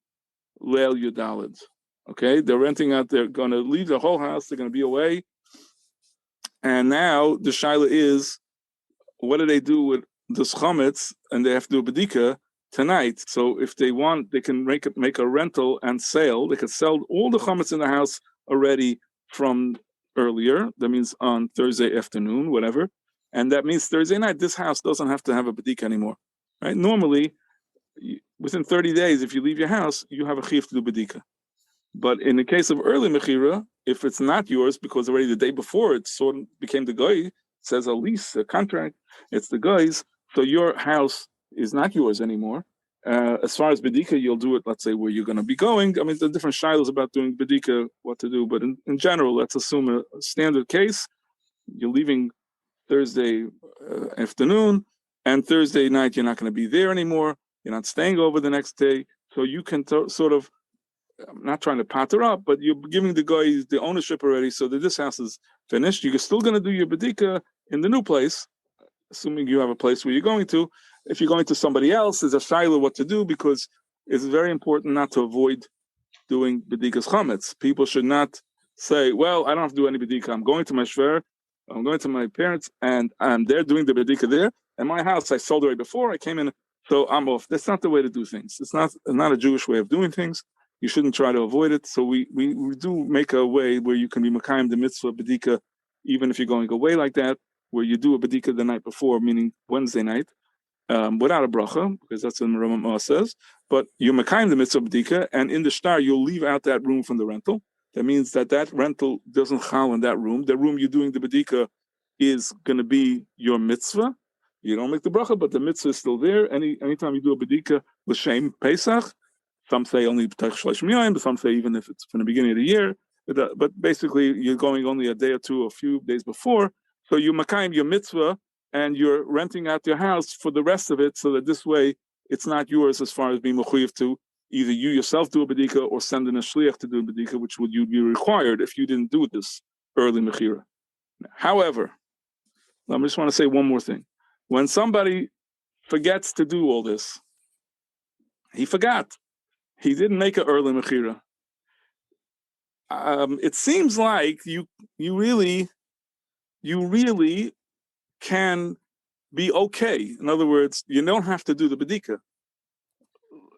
Leil Yudalid. Okay, they're renting out, they're going to leave the whole house, they're going to be away. And now the shaila is, what do they do with the chametz? And they have to do a bedika tonight. So if they want, they can make a rental and sale. They could sell all the chametz in the house already from earlier. That means on Thursday afternoon, whatever. And that means Thursday night, this house doesn't have to have a bedika anymore. Right? Normally, within 30 days, if you leave your house, you have a chiyuv to do bedika. But in the case of early mechira, if it's not yours, because already the day before it sort of became the guy, it says a lease, a contract, it's the guy's, so your house is not yours anymore. As far as bedika, you'll do it, let's say, where you're going to be going. I mean, there are different shilas about doing bedika, what to do, but in general, let's assume a standard case. You're leaving Thursday afternoon, and Thursday night, you're not going to be there anymore. You're not staying over the next day. So you can sort of, I'm not trying to patter up, but you're giving the guy the ownership already so that this house is finished. You're still going to do your bedika in the new place, assuming you have a place where you're going to. If you're going to somebody else, there's a shaila what to do, because it's very important not to avoid doing bedikas chametz. People should not say, well, I don't have to do any bedika. I'm going to my shver, I'm going to my parents, and they're doing the bedika there. And my house, I sold it right before I came in, so I'm off. That's not the way to do things. It's not a Jewish way of doing things. You shouldn't try to avoid it. So we do make a way where you can be makayim the mitzvah bedika, even if you're going away like that, where you do a bedika the night before, meaning Wednesday night, without a bracha, because that's what the Ramah says. But you're makayim the mitzvah bedika, and in the shtar you'll leave out that room from the rental. That means that rental doesn't chal in that room. The room you're doing the bedika is going to be your mitzvah. You don't make the bracha, but the mitzvah is still there. Anytime you do a bedika l'shem Pesach, some say only Tach Shloshim Yom, but some say even if it's from the beginning of the year. But basically, you're going only a day or two, a few days before. So you makayim your mitzvah, and you're renting out your house for the rest of it, so that this way it's not yours as far as being mechuyev to either you yourself do a bedika or send in a shliach to do a bedika, which would you be required if you didn't do this early mechira. However, I just want to say one more thing. When somebody forgets to do all this, he forgot. He didn't make an early mechira. It seems like you really can be okay. In other words, you don't have to do the bedika.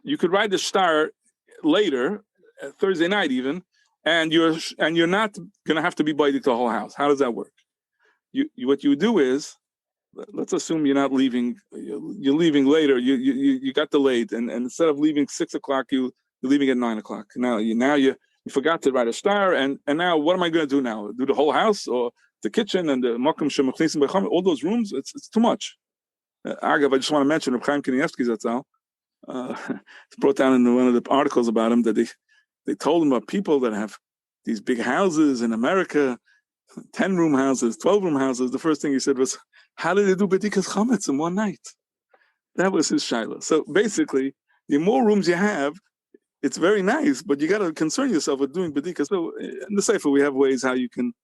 You could write the shtar later, Thursday night even, and you're not going to have to be bedikas the whole house. How does that work? What you do is, let's assume you're not leaving. You're leaving later. You got delayed, and instead of leaving 6 o'clock, you're leaving at 9 o'clock. Now you forgot to write a shtar, and now what am I going to do now? Do the whole house or the kitchen and the makom shemachnisim b'cham? All those rooms, it's too much. Agav, I just want to mention Reb Chaim Kanievsky Zatzal. It's brought down in one of the articles about him that they told him about people that have these big houses in America, 10-room houses, 12-room houses. The first thing he said was, how did they do bedikas chametz in one night? That was his shaila. So basically, the more rooms you have, it's very nice, but you got to concern yourself with doing bedikas. So in the Sefer, we have ways how you can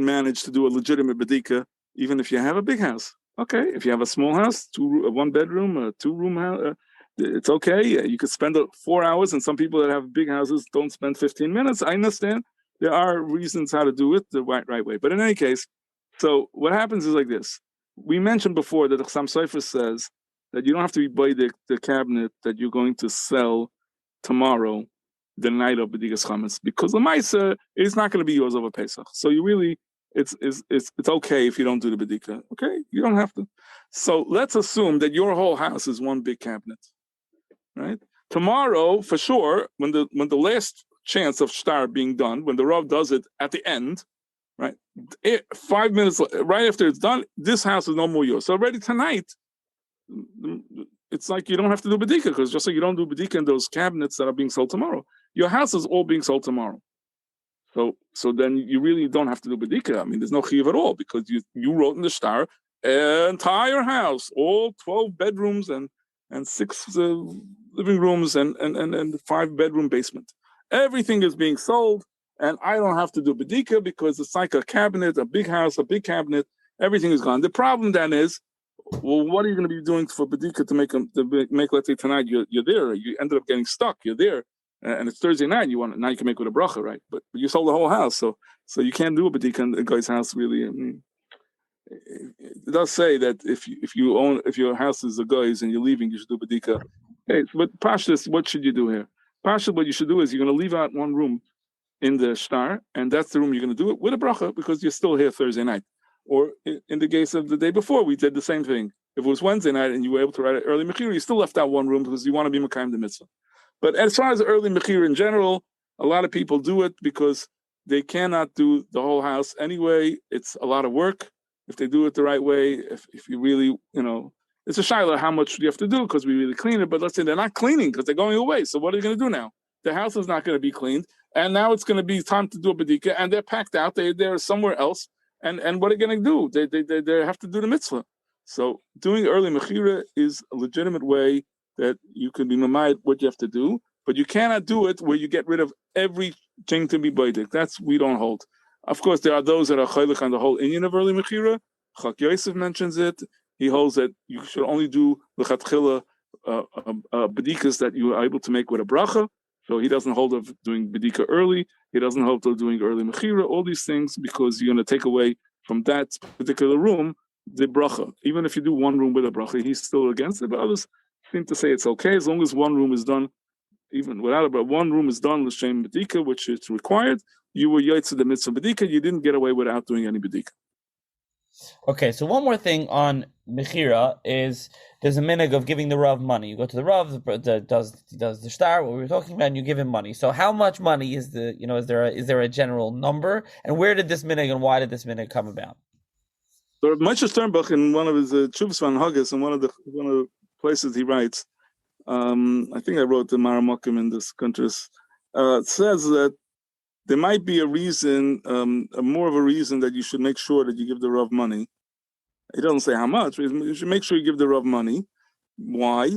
manage to do a legitimate bedika, even if you have a big house. Okay, if you have a small house, 1 bedroom, a 2-room house, it's okay. You could spend 4 hours, and some people that have big houses don't spend 15 minutes. I understand. There are reasons how to do it the right way. But in any case, so what happens is like this. We mentioned before that the Chassam Sefer says that you don't have to be by the cabinet that you're going to sell tomorrow, the night of bedikas chametz, because the ma'aser is not going to be yours over Pesach. So you really, it's okay if you don't do the bedika. Okay, you don't have to. So let's assume that your whole house is one big cabinet. Right? Tomorrow, for sure, when the last chance of shtar being done, when the Rav does it at the end, right? 5 minutes right after it's done, this house is no more yours. So already tonight, it's like you don't have to do bedika, because just like you don't do bedika in those cabinets that are being sold tomorrow, your house is all being sold tomorrow. So then you really don't have to do bedika. I mean, there's no chiyuv at all, because you wrote in the shtar entire house, all 12 bedrooms and 6 living rooms and 5-bedroom basement. Everything is being sold, and I don't have to do bedika because it's like a cabinet, a big house, a big cabinet. Everything is gone. The problem then is, well, what are you going to be doing for bedika to make? Let's say tonight you're there. You ended up getting stuck. You're there, and it's Thursday night. Now you can make with a bracha, right? But you sold the whole house, so you can't do a bedika in a guy's house. Really, I mean, it does say that if your house is a guy's and you're leaving, you should do bedika. Okay, but Pashtus, what should you do here? Pashtus, what you should do is you're going to leave out one room in the shtar, and that's the room you're going to do it with a bracha, because you're still here Thursday night. Or in the case of the day before, we did the same thing. If it was Wednesday night and you were able to write an early mechira, you still left out one room because you want to be mekayim the mitzvah. But as far as early mechira in general, a lot of people do it because they cannot do the whole house anyway. It's a lot of work. If they do it the right way, if you really, it's a shaila how much you have to do because we really clean it. But let's say they're not cleaning because they're going away. So what are you going to do now? The house is not going to be cleaned, and now it's going to be time to do a bedika, and they're packed out. They're somewhere else, and what are they going to do? They have to do the mitzvah. So doing early mechira is a legitimate way that you can be mamayit what you have to do, but you cannot do it where you get rid of everything to be bedikas. That's we don't hold. Of course, there are those that are chaylik on the whole inyan of early mechira. Chak Yosef mentions it. He holds that you should only do lechatchila bedikas that you are able to make with a bracha. So he doesn't hold of doing bedika early. He doesn't hold of doing early mechira. All these things because you're going to take away from that particular room the bracha. Even if you do one room with a bracha, he's still against it. But others seem to say it's okay as long as one room is done, even without it. But one room is done l'shem bedika, which is required. You were yotze the mitzvah bedika. You didn't get away without doing any bedika. Okay, so one more thing on mechira is there's a minhag of giving the Rav money. You go to the Rav, does the shtar, what we were talking about, and you give him money. So how much money is is there a general number, and where did this minhag and why did this minhag come about? So Moshe Sternbach in one of his Chuvas van Haggis, in one of the places he writes, I think I wrote the Maramakim in this country, says that there might be a reason, more of a reason that you should make sure that you give the Rav money. He doesn't say how much, but you should make sure you give the Rav money. Why?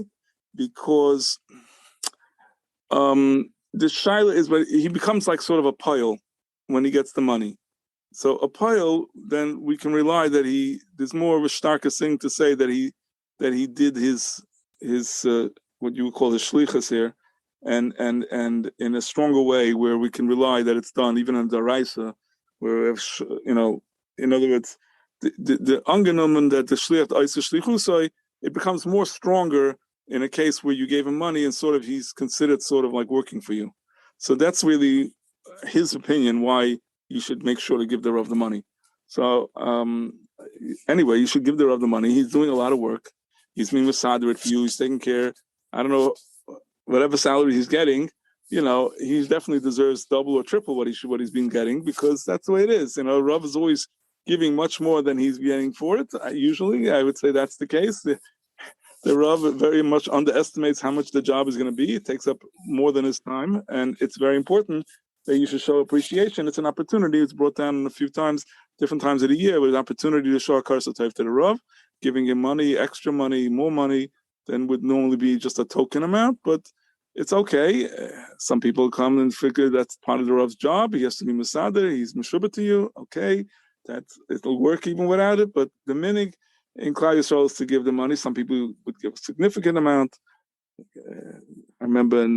Because the shaila is, but he becomes like sort of a pile when he gets the money. So a pile, then we can rely that there's more of a starkest thing to say that he did his what you would call his shlichus here, and in a stronger way where we can rely that it's done even in the Raisa, where in other words, the angenommen that the shliach eisa shlichusai, it becomes more stronger in a case where you gave him money and sort of he's considered sort of like working for you. So that's really his opinion why you should make sure to give the Rav the money. So anyway, you should give the Rav the money. He's doing a lot of work. He's being masader for you. He's taking care. I don't know, whatever salary he's getting, he definitely deserves double or triple what he's been getting because that's the way it is. Rav is always giving much more than he's getting for it. Usually, I would say that's the case. The Rav very much underestimates how much the job is going to be. It takes up more than his time, and it's very important that you should show appreciation. It's an opportunity. It's brought down a few times, different times of the year, with an opportunity to show a karsa type to the Rav, giving him money, extra money, more money than would normally be just a token amount. But it's okay. Some people come and figure that's part of the Rav's job. He has to be masader. He's meshubah to you. Okay, it'll work even without it. But the minhag in Klal Yisrael is to give the money. Some people would give a significant amount. I remember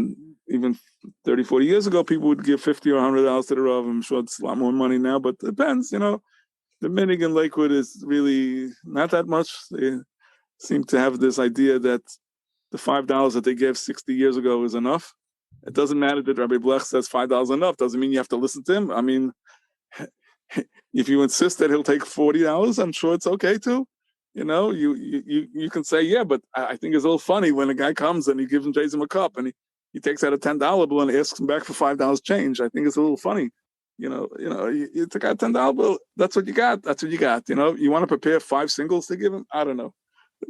even 30, 40 years ago, people would give $50 or $100 to the Rav. I'm sure it's a lot more money now, but it depends. The minhag in Lakewood is really not that much. They seem to have this idea that the $5 that they gave 60 years ago is enough. It doesn't matter that RabbiFlohr says $5 enough. Doesn't mean you have to listen to him. I mean, if you insist that he'll take $40, I'm sure it's okay too. You can say, yeah, but I think it's a little funny when a guy comes and he pays him a cup and he takes out a $10 bill and asks him back for $5 change. I think it's a little funny. You took out $10 bill. That's what you got. That's what you got. You want to prepare 5 singles to give him? I don't know.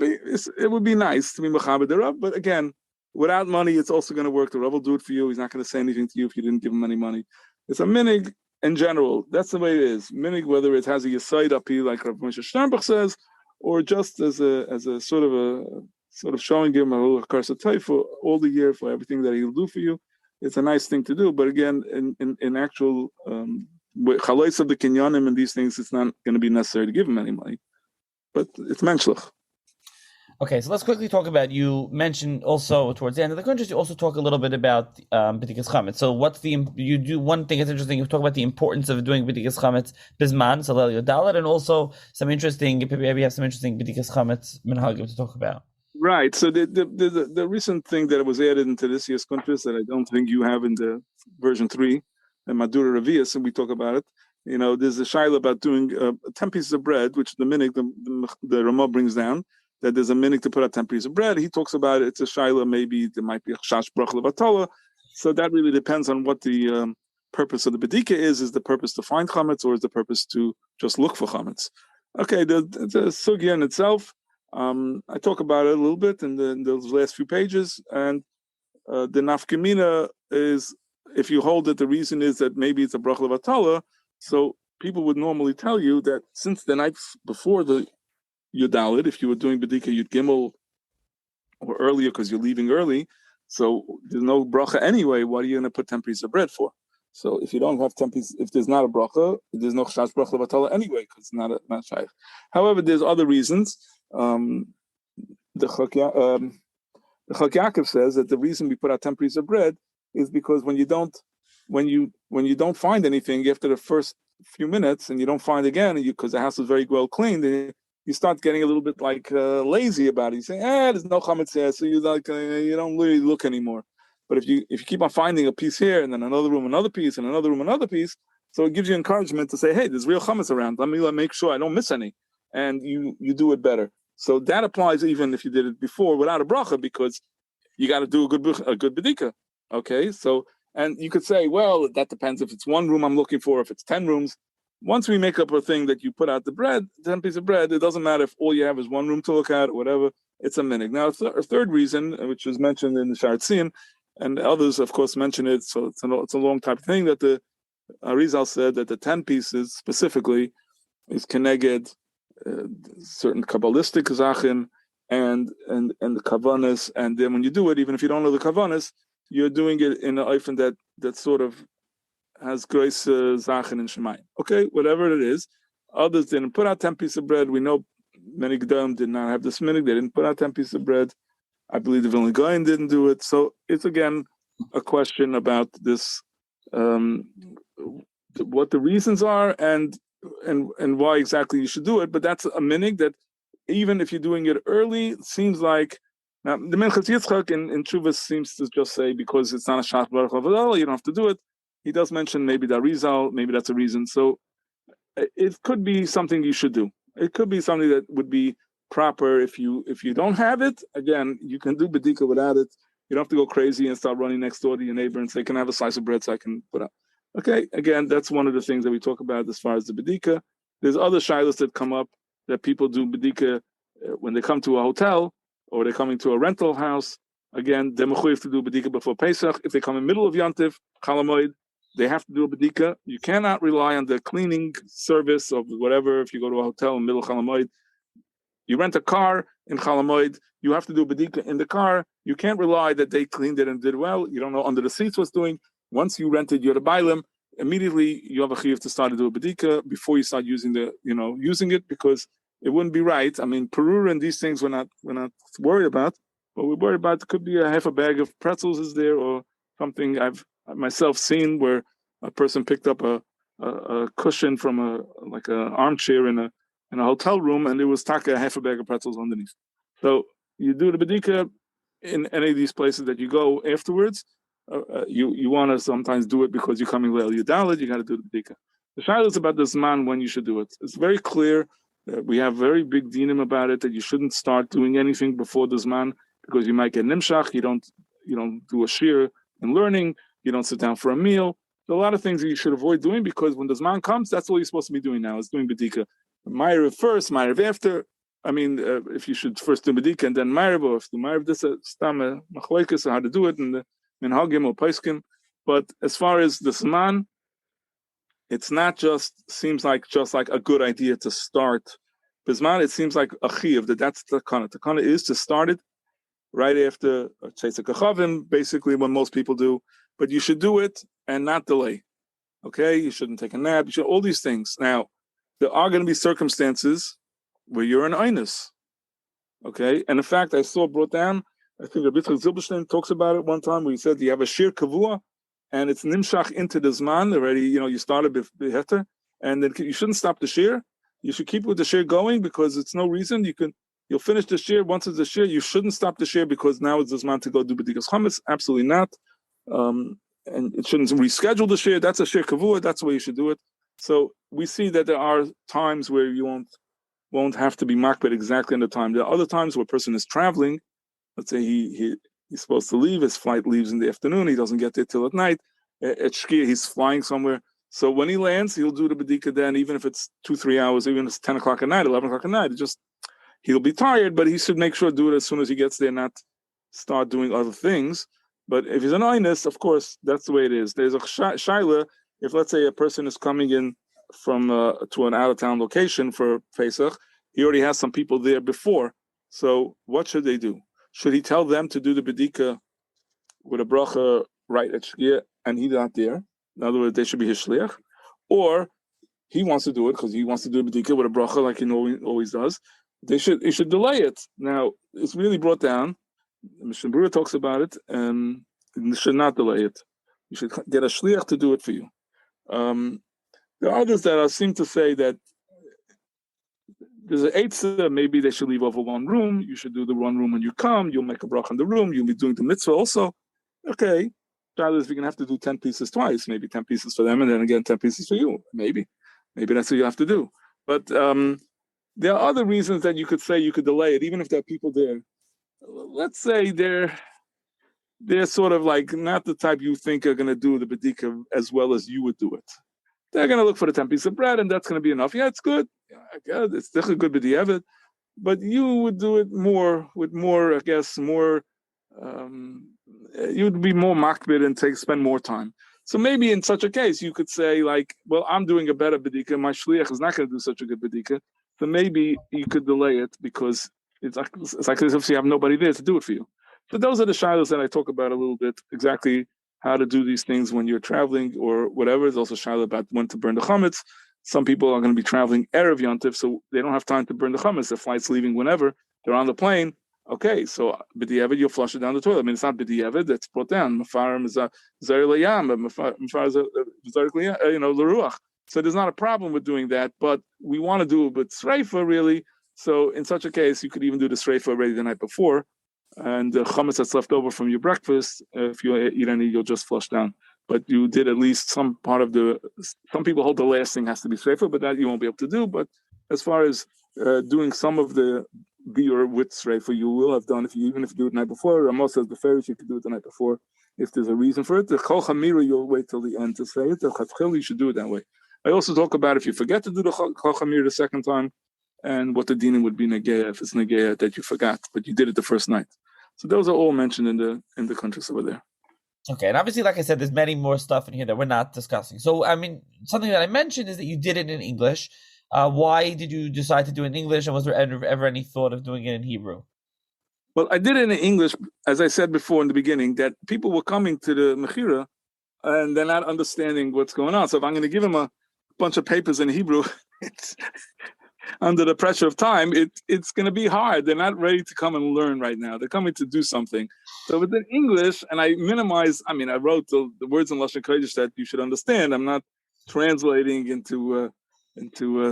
It would be nice to be mechaber the Rav, but again, without money, it's also going to work. The Rav will do it for you. He's not going to say anything to you if you didn't give him any money. It's a minhag in general. That's the way it is. Minhag, whether it has a yesod api like Rav Moshe Sternbach says, or just as a sort of showing him a little karsa for all the year for everything that he'll do for you. It's a nice thing to do, but again, in actual halachos of the kinyanim and these things, it's not going to be necessary to give him any money. But it's menschlich. Okay, so let's quickly talk about, you mentioned also towards the end of the country, you also talk a little bit about bedikas chametz. So you do one thing that's interesting, you talk about the importance of doing bedikas chametz bisman, so Lel Yodalet, and also maybe have some interesting bedikas chametz minhag to talk about. Right, so the recent thing that was added into this year's country that I don't think you have in the version 3, and Madura Revius, and we talk about it, there's a shaila about doing 10 pieces of bread, which the minhag, the Ramah brings down, that there's a minhag to put out 10 pieces of bread. He talks about it. It's a shaila. Maybe there might be a chash brach levatala. So that really depends on what the purpose of the bedika is. Is the purpose to find chametz, or is the purpose to just look for chametz? Okay, the sugya in itself, I talk about it a little bit in those last few pages, and the nafkamina is, if you hold that the reason is that maybe it's a brach levatala, so people would normally tell you that since the night before the Yudalid, if you were doing bedika Yud Gimel or earlier because you're leaving early, so there's no bracha anyway. What are you going to put 10 pieces of bread for? So if you don't have 10 pieces, if there's not a bracha, there's no chash bracha levatala anyway because it's not shaykh. However, there's other reasons. The Chok Yaakov says that the reason we put out 10 pieces of bread is because when you don't find anything after the first few minutes and you don't find again, because the house is very well cleaned, you start getting a little bit like lazy about it. You say, there's no chametz here, so you you don't really look anymore. But if you keep on finding a piece here and then another room, another piece, and another room, another piece, so it gives you encouragement to say, hey, there's real chametz around. Let me make sure I don't miss any, and you do it better. So that applies even if you did it before without a bracha, because you got to do a good bedika. Okay, so and you could say, well, that depends if it's one room I'm looking for, if it's 10 rooms. Once we make up a thing that you put out the bread, 10 pieces of bread, it doesn't matter if all you have is one room to look at or whatever. It's a minhag. Now, a third reason, which was mentioned in the Sharatzin, and others, of course, mention it. So it's a long type of thing that the Arizal said that the 10 pieces specifically is keneged certain kabbalistic zachin and the kavanas, and then when you do it, even if you don't know the kavanas, you're doing it in an oifen that sort of has grace zachin and shemayim. Okay, whatever it is. Others didn't put out 10 pieces of bread. We know many gedolim did not have this minhag. They didn't put out 10 pieces of bread. I believe the Vilna Gaon didn't do it. So it's again a question about this, what the reasons are and why exactly you should do it. But that's a minhag that even if you're doing it early, it seems like now the Minchas Yitzchak in Chuvas seems to just say because it's not a shach baruch avodah, you don't have to do it. He does mention maybe the Arizal, maybe that's a reason. So it could be something you should do. It could be something that would be proper if you don't have it. Again, you can do bedika without it. You don't have to go crazy and start running next door to your neighbor and say, "Can I have a slice of bread so I can put up?" Okay, again, that's one of the things that we talk about as far as the bedika. There's other shilas that come up that people do bedika when they come to a hotel or they're coming to a rental house. Again, they're mechuyev to do bedika before Pesach. If they come in the middle of Yantiv, Chalamoid, they have to do a bedika. You cannot rely on the cleaning service of whatever. If you go to a hotel in the middle of Chalamoid, you rent a car in Chalamoid, you have to do a bedika in the car. You can't rely that they cleaned it and did well. You don't know under the seats what's doing. Once you rented, you're the bailim. Immediately you have a chiyuv to start to do a bedika before you start using it, because it wouldn't be right. I mean, Peru and these things we're not worried about. What we're worried about could be a half a bag of pretzels is there or something. I've myself seen where a person picked up a cushion from an armchair in a hotel room, and there was taka half a bag of pretzels underneath. So you do the bedika in any of these places that you go afterwards. You want to sometimes do it because you're coming well. You got to do the bedika. The shayla is about the zman when you should do it. It's very clear. We have very big dinim about it that you shouldn't start doing anything before the zman because you might get nimshach. You don't do a shir in learning. You don't sit down for a meal. There are a lot of things that you should avoid doing because when the zman comes, that's all you're supposed to be doing now is doing bedika. Ma'ariv first, Ma'ariv after. I mean, if you should first do bedika and then Ma'ariv, or if the Ma'ariv, this is stam machlokes how to do it in the minhagim or paiskim. But as far as the zman, it's not seems like a good idea to start. Bizman, it seems like a chiyuv, that's the kana. The kana is to start it right after Tzeitzei Kachavim, basically what most people do. But you should do it and not delay. Okay? You shouldn't take a nap. You should all these things. Now, there are going to be circumstances where you're in einus. Okay? And in fact, I saw brought down, I think Rabbi Zilberstein talks about it one time where he said you have a shir kavua and it's nimshach into the zman already, you started beheter, and then you shouldn't stop the shir. You should keep with the shir going because it's no reason. You'll finish the shir. Once it's the shir, you shouldn't stop the shir because now it's the zman to go do bedikas chametz. Absolutely not. And it shouldn't reschedule the shir. That's a shir kavua. That's the way you should do it. So we see that there are times where you won't have to be makbid exactly in the time. There are other times where a person is traveling. Let's say he's supposed to leave. His flight leaves in the afternoon. He doesn't get there till at night. At Shkia, he's flying somewhere. So when he lands, he'll do the bedika then, even if it's 2-3 hours, even if it's 10 o'clock at night, 11 o'clock at night. He'll be tired, but he should make sure to do it as soon as he gets there, not start doing other things. But if he's an einus, of course, that's the way it is. There's a shaila. If let's say a person is coming in from to an out-of-town location for Pesach, he already has some people there before. So what should they do? Should he tell them to do the bedika with a bracha right at Shkia and he's not there? In other words, they should be his shliach. Or he wants to do it because he wants to do a bedikas with a bracha like he always does. He should delay it. Now, it's really brought down. Mishnah Berurah talks about it. You should not delay it. You should get a shliach to do it for you. There are others that seem to say that there's an eitzah, maybe they should leave over one room. You should do the one room when you come. You'll make a bracha in the room. You'll be doing the mitzvah also. Okay. Rather, if you're going to have to do 10 pieces twice, maybe 10 pieces for them and then again 10 pieces for you. Maybe that's what you have to do. But there are other reasons that you could say you could delay it, even if there are people there. Let's say they're sort of like not the type you think are going to do the bedika as well as you would do it. They're going to look for the 10 pieces of bread and that's going to be enough. Yeah, it's good. Yeah, it's definitely good b'diavad. But you would do it with more, I guess, more, you'd be more makbid and spend more time. So maybe in such a case, you could say like, well, I'm doing a better bedika. My shliach is not going to do such a good bedika. So maybe you could delay it because it's like as if you have nobody there to do it for you. So those are the shilas that I talk about a little bit, exactly how to do these things when you're traveling or whatever. There's also shilah about when to burn the chametz. Some people are going to be traveling erev yontif, so they don't have time to burn the chametz. The flight's leaving whenever. They're on the plane. Okay, so b'diavad, you'll flush it down the toilet. I mean, it's not b'diavad, it's brought down. Mefarim is a zari leyam, mefar is a l'ruach. So there's not a problem with doing that, but we want to do it with sreifa, really. So in such a case, you could even do the sreifa already the night before. And the chametz that's left over from your breakfast, if you eat any, you'll just flush down. But you did at least some part of some people hold the last thing has to be sreifa, but that you won't be able to do. But as far as doing some of the beer with sreifa, you will have done, even if you do it the night before. Ramos says the ferish, you could do it the night before if there's a reason for it. The chol chamira, you'll wait till the end to say it. The chatchil, you should do it that way. I also talk about if you forget to do the chol chamira the second time, and what the dinim would be negeya if it's negeya that you forgot, but you did it the first night. So those are all mentioned in the countries over there. Okay, and obviously, like I said, there's many more stuff in here that we're not discussing. So, I mean, something that I mentioned is that you did it in English. Why did you decide to do it in English, and was there ever any thought of doing it in Hebrew? Well, I did it in English, as I said before in the beginning, that people were coming to the mechira, and they're not understanding what's going on. So if I'm going to give them a bunch of papers in Hebrew, it's under the pressure of time, it's going to be hard. They're not ready to come and learn right now. They're coming to do something. So within English, and I wrote the words in Lashon Kodesh that you should understand. I'm not translating into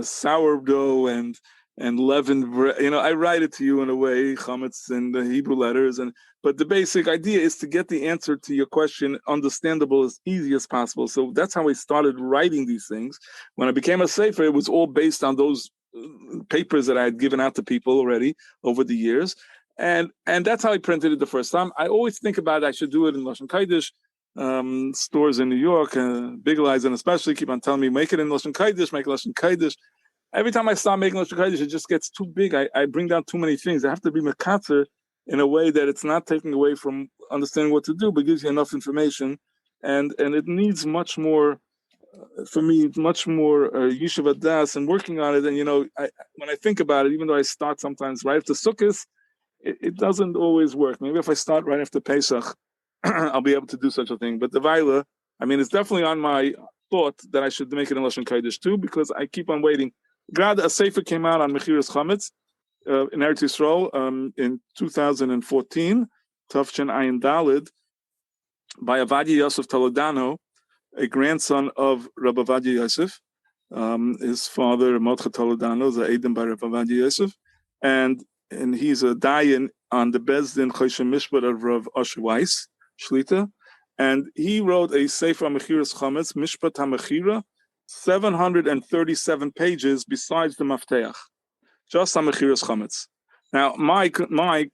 sourdough and leavened bread. I write it to you in a way, chametz and the Hebrew letters. But the basic idea is to get the answer to your question understandable as easy as possible. So that's how I started writing these things. When I became a sefer, it was all based on those papers that I had given out to people already over the years, and that's how I printed it the first time. I always think about it, I should do it in Lashon Kodesh. Stores in New York, Big Lies, and especially keep on telling me make it in Lashon Kodesh, make Lashon Kodesh. Every time I start making Lashon Kodesh, it just gets too big. I bring down too many things. I have to be mekatzer in a way that it's not taking away from understanding what to do, but gives you enough information, and it needs much more. For me, it's much more Yeshiva Das and working on it. And when I think about it, even though I start sometimes right after Sukkot, it doesn't always work. Maybe if I start right after Pesach, I'll be able to do such a thing. But the Vaila, it's definitely on my thought that I should make it in Lashon Kodesh too, because I keep on waiting. God, a Sefer came out on Mechiras Chametz in Eretz Yisrael in 2014, Tafshin Ayin Dalid, by Avadia Yosef Toledano, a grandson of Rabbi Avadia Yosef. His father, Mordechai Toledano, is a Eidim by Rabbi Avadia Yosef, and he's a dayan on the Bezdin Choshen Mishpat of Rav Asher Weiss Shlita, and he wrote a Sefer Mechiras Chametz, Mishpat HaMechira, 737 pages besides the Mafteach, just on Mechiras Chametz. Now, my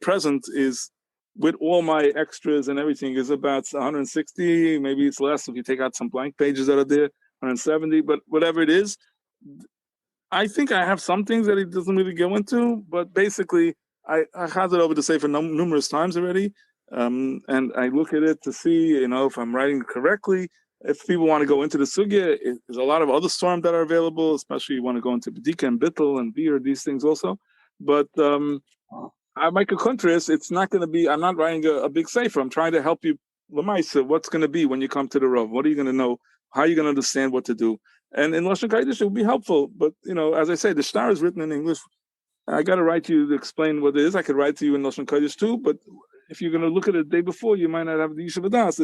present is, with all my extras and everything, is about 160, maybe it's less if you take out some blank pages that are there, 170, but whatever it is, I think I have some things that it doesn't really go into, but basically I had it over to Sefer numerous times already, and I look at it to see, if I'm writing correctly. If people want to go into the sugya, there's a lot of other storm that are available, especially you want to go into bedika and bittel and beer, these things also. But I make a contrast. It's not going to be, I'm not writing a big sefer. I'm trying to help you, Lamaisa, what's going to be when you come to the Rav? What are you going to know? How are you going to understand what to do? And in Lashon Kodesh, it will be helpful. But, as I say, the shtar is written in English. I got to write to you to explain what it is. I could write to you in Lashon Kodesh too, but if you're going to look at it the day before, you might not have the Yishuv Das.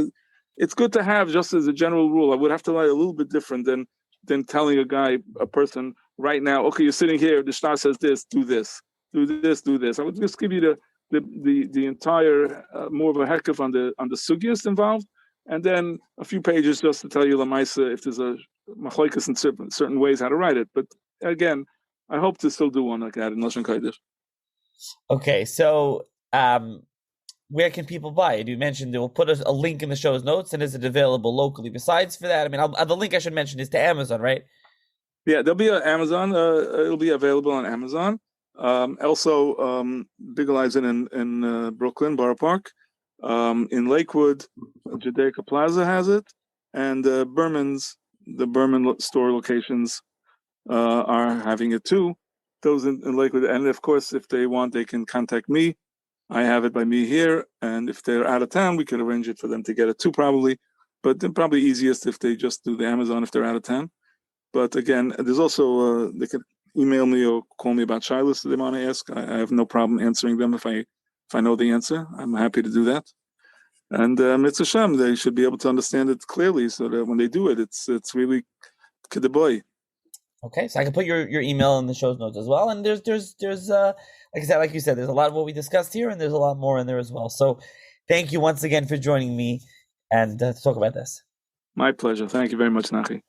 It's good to have just as a general rule. I would have to lie a little bit different than telling a person right now, okay, you're sitting here, the shtar says this, do this, do this, do this. I would just give you the entire more of a hekuf on the sugyas involved, and then a few pages just to tell you lamaisa if there's a machlokes in certain ways how to write it. But again, I hope to still do one like that in Lashon Kodesh. Okay, so where can people buy it? You mentioned they will put a link in the show's notes, and is it available locally? Besides for that, I mean, the link I should mention is to Amazon, right? Yeah, there'll be an Amazon. It'll be available on Amazon. Also, Bigel in Brooklyn, Borough Park. In Lakewood, Judaica Plaza has it, and the Berman store locations are having it too. Those in Lakewood, and of course, if they want, they can contact me. I have it by me here, and if they're out of town, we could arrange it for them to get it too, probably. But then probably easiest if they just do the Amazon if they're out of town. But again, there's also they can email me or call me about shilas that they want to ask. I have no problem answering them if I know the answer. I'm happy to do that. And it's a sham. They should be able to understand it clearly, so that when they do it, it's really kidduboy. Okay, so I can put your email in the show's notes as well. And there's like you said, there's a lot of what we discussed here, and there's a lot more in there as well. So thank you once again for joining me and to talk about this. My pleasure. Thank you very much, Nachi.